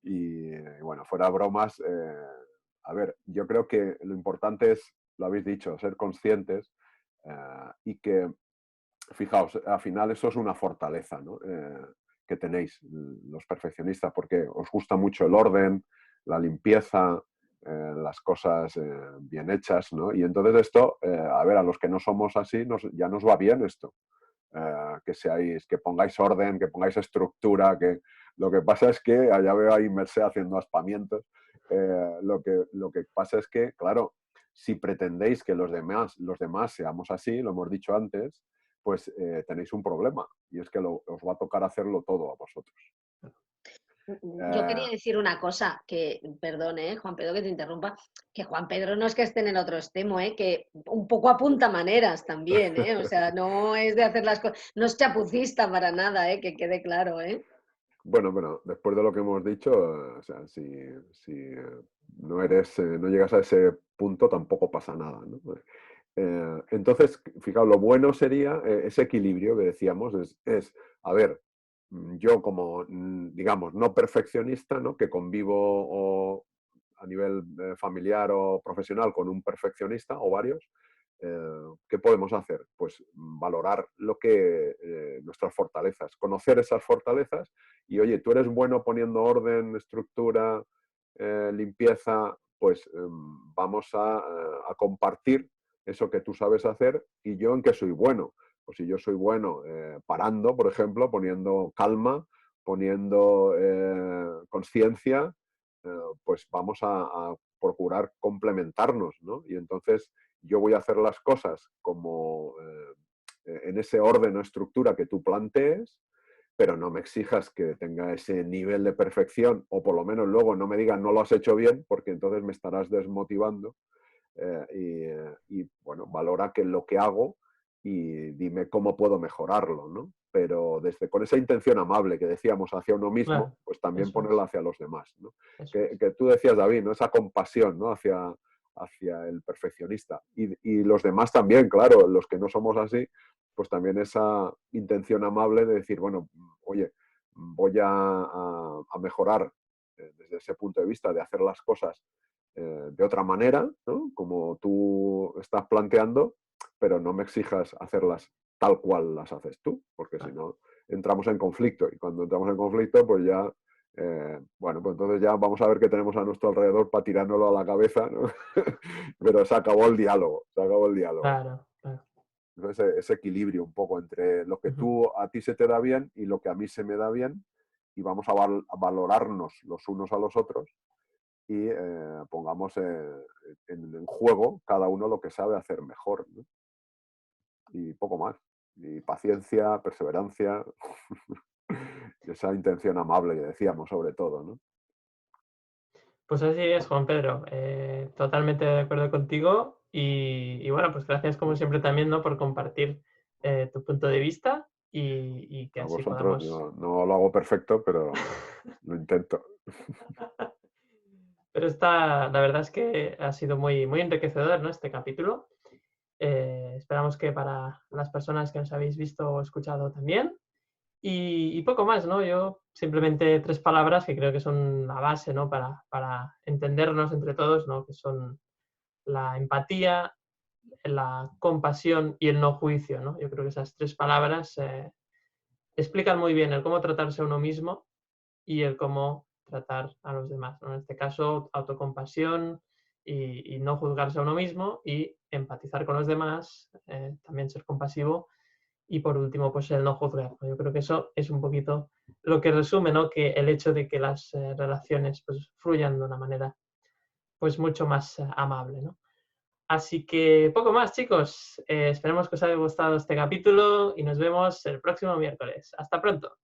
C: Y bueno, fuera bromas, a ver, yo creo que lo importante es, lo habéis dicho, ser conscientes y que, fijaos, al final eso es una fortaleza, ¿no? Que tenéis los perfeccionistas, porque os gusta mucho el orden, la limpieza, las cosas bien hechas, ¿no? Y entonces esto, a ver, a los que no somos así, ya nos va bien esto. Que pongáis orden, que pongáis estructura, que lo que pasa es que, allá veo a Mercé haciendo aspamientos, lo que pasa es que, claro, si pretendéis que los demás seamos así, lo hemos dicho antes, pues tenéis un problema, y es que os va a tocar hacerlo todo a vosotros.
B: Yo quería decir una cosa, que, perdón, Juan Pedro, que te interrumpa, que Juan Pedro no es que esté en el otro extremo, que un poco apunta maneras también, o sea, no es de hacer las cosas, no es chapucista para nada, que quede claro,
C: Bueno, después de lo que hemos dicho, o sea, si no llegas a ese punto, tampoco pasa nada, ¿no? Entonces, fijaos, lo bueno sería ese equilibrio que decíamos, a ver, yo como, digamos, no perfeccionista, ¿no? Que convivo a nivel familiar o profesional con un perfeccionista o varios, ¿qué podemos hacer? Pues valorar nuestras fortalezas, conocer esas fortalezas y, oye, tú eres bueno poniendo orden, estructura, limpieza, pues vamos a compartir eso que tú sabes hacer y yo en qué soy bueno. Pues si yo soy bueno parando, por ejemplo, poniendo calma, poniendo conciencia, pues vamos a procurar complementarnos, ¿no? Y entonces yo voy a hacer las cosas como en ese orden o estructura que tú plantees, pero no me exijas que tenga ese nivel de perfección, o por lo menos luego no me digas no lo has hecho bien, porque entonces me estarás desmotivando. Y bueno, valora que lo que hago y dime cómo puedo mejorarlo, ¿no? Pero con esa intención amable que decíamos hacia uno mismo,
A: Claro,
C: pues también
A: eso
C: ponerla
A: es.
C: hacia los demás, ¿no?
A: Eso es.
C: Que tú decías, David, ¿no? Esa compasión, ¿no? Hacia el perfeccionista. Y los demás también, claro, los que no somos así, pues también esa intención amable de decir, bueno, oye, voy a mejorar desde ese punto de vista de hacer las cosas de otra manera, ¿no? Como tú estás planteando, pero no me exijas hacerlas tal cual las haces tú, porque si
A: Claro.
C: no entramos en conflicto. Y cuando entramos en conflicto, pues ya, bueno, pues entonces ya vamos a ver qué tenemos a nuestro alrededor para tirárnoslo a la cabeza, ¿no? Pero se acabó el diálogo, se acabó el diálogo.
A: Claro, claro.
C: Entonces, ese equilibrio un poco entre lo que
A: Ujú.
C: a ti se te da bien y lo que a mí se me da bien, y vamos a valorarnos los unos a los otros y pongamos en juego cada uno lo que sabe hacer mejor, ¿no? Y poco más. Y paciencia, perseverancia, y esa intención amable que decíamos sobre todo, ¿no?
A: Pues así es, Juan Pedro. Totalmente de acuerdo contigo. Y bueno, pues gracias como siempre también, ¿no? Por compartir tu punto de vista y que
C: A
A: así
C: vosotros,
A: podamos.
C: yo no lo hago perfecto, pero lo intento.
A: Pero la verdad es que ha sido muy, muy enriquecedor, ¿no? Este capítulo. Esperamos que para las personas que nos habéis visto o escuchado también. Y poco más, ¿no? Yo simplemente 3 palabras que creo que son la base, ¿no? Para entendernos entre todos, ¿no? Que son la empatía, la compasión y el no juicio, ¿no? Yo creo que esas 3 palabras explican muy bien el cómo tratarse a uno mismo y el cómo tratar a los demás, ¿no? En este caso, autocompasión y no juzgarse a uno mismo y empatizar con los demás, también ser compasivo y por último, pues el no juzgar, ¿no? Yo creo que eso es un poquito lo que resume, ¿no? Que el hecho de que las relaciones pues, fluyan de una manera pues mucho más amable, ¿no? Así que poco más, chicos. Esperemos que os haya gustado este capítulo y nos vemos el próximo miércoles. Hasta pronto.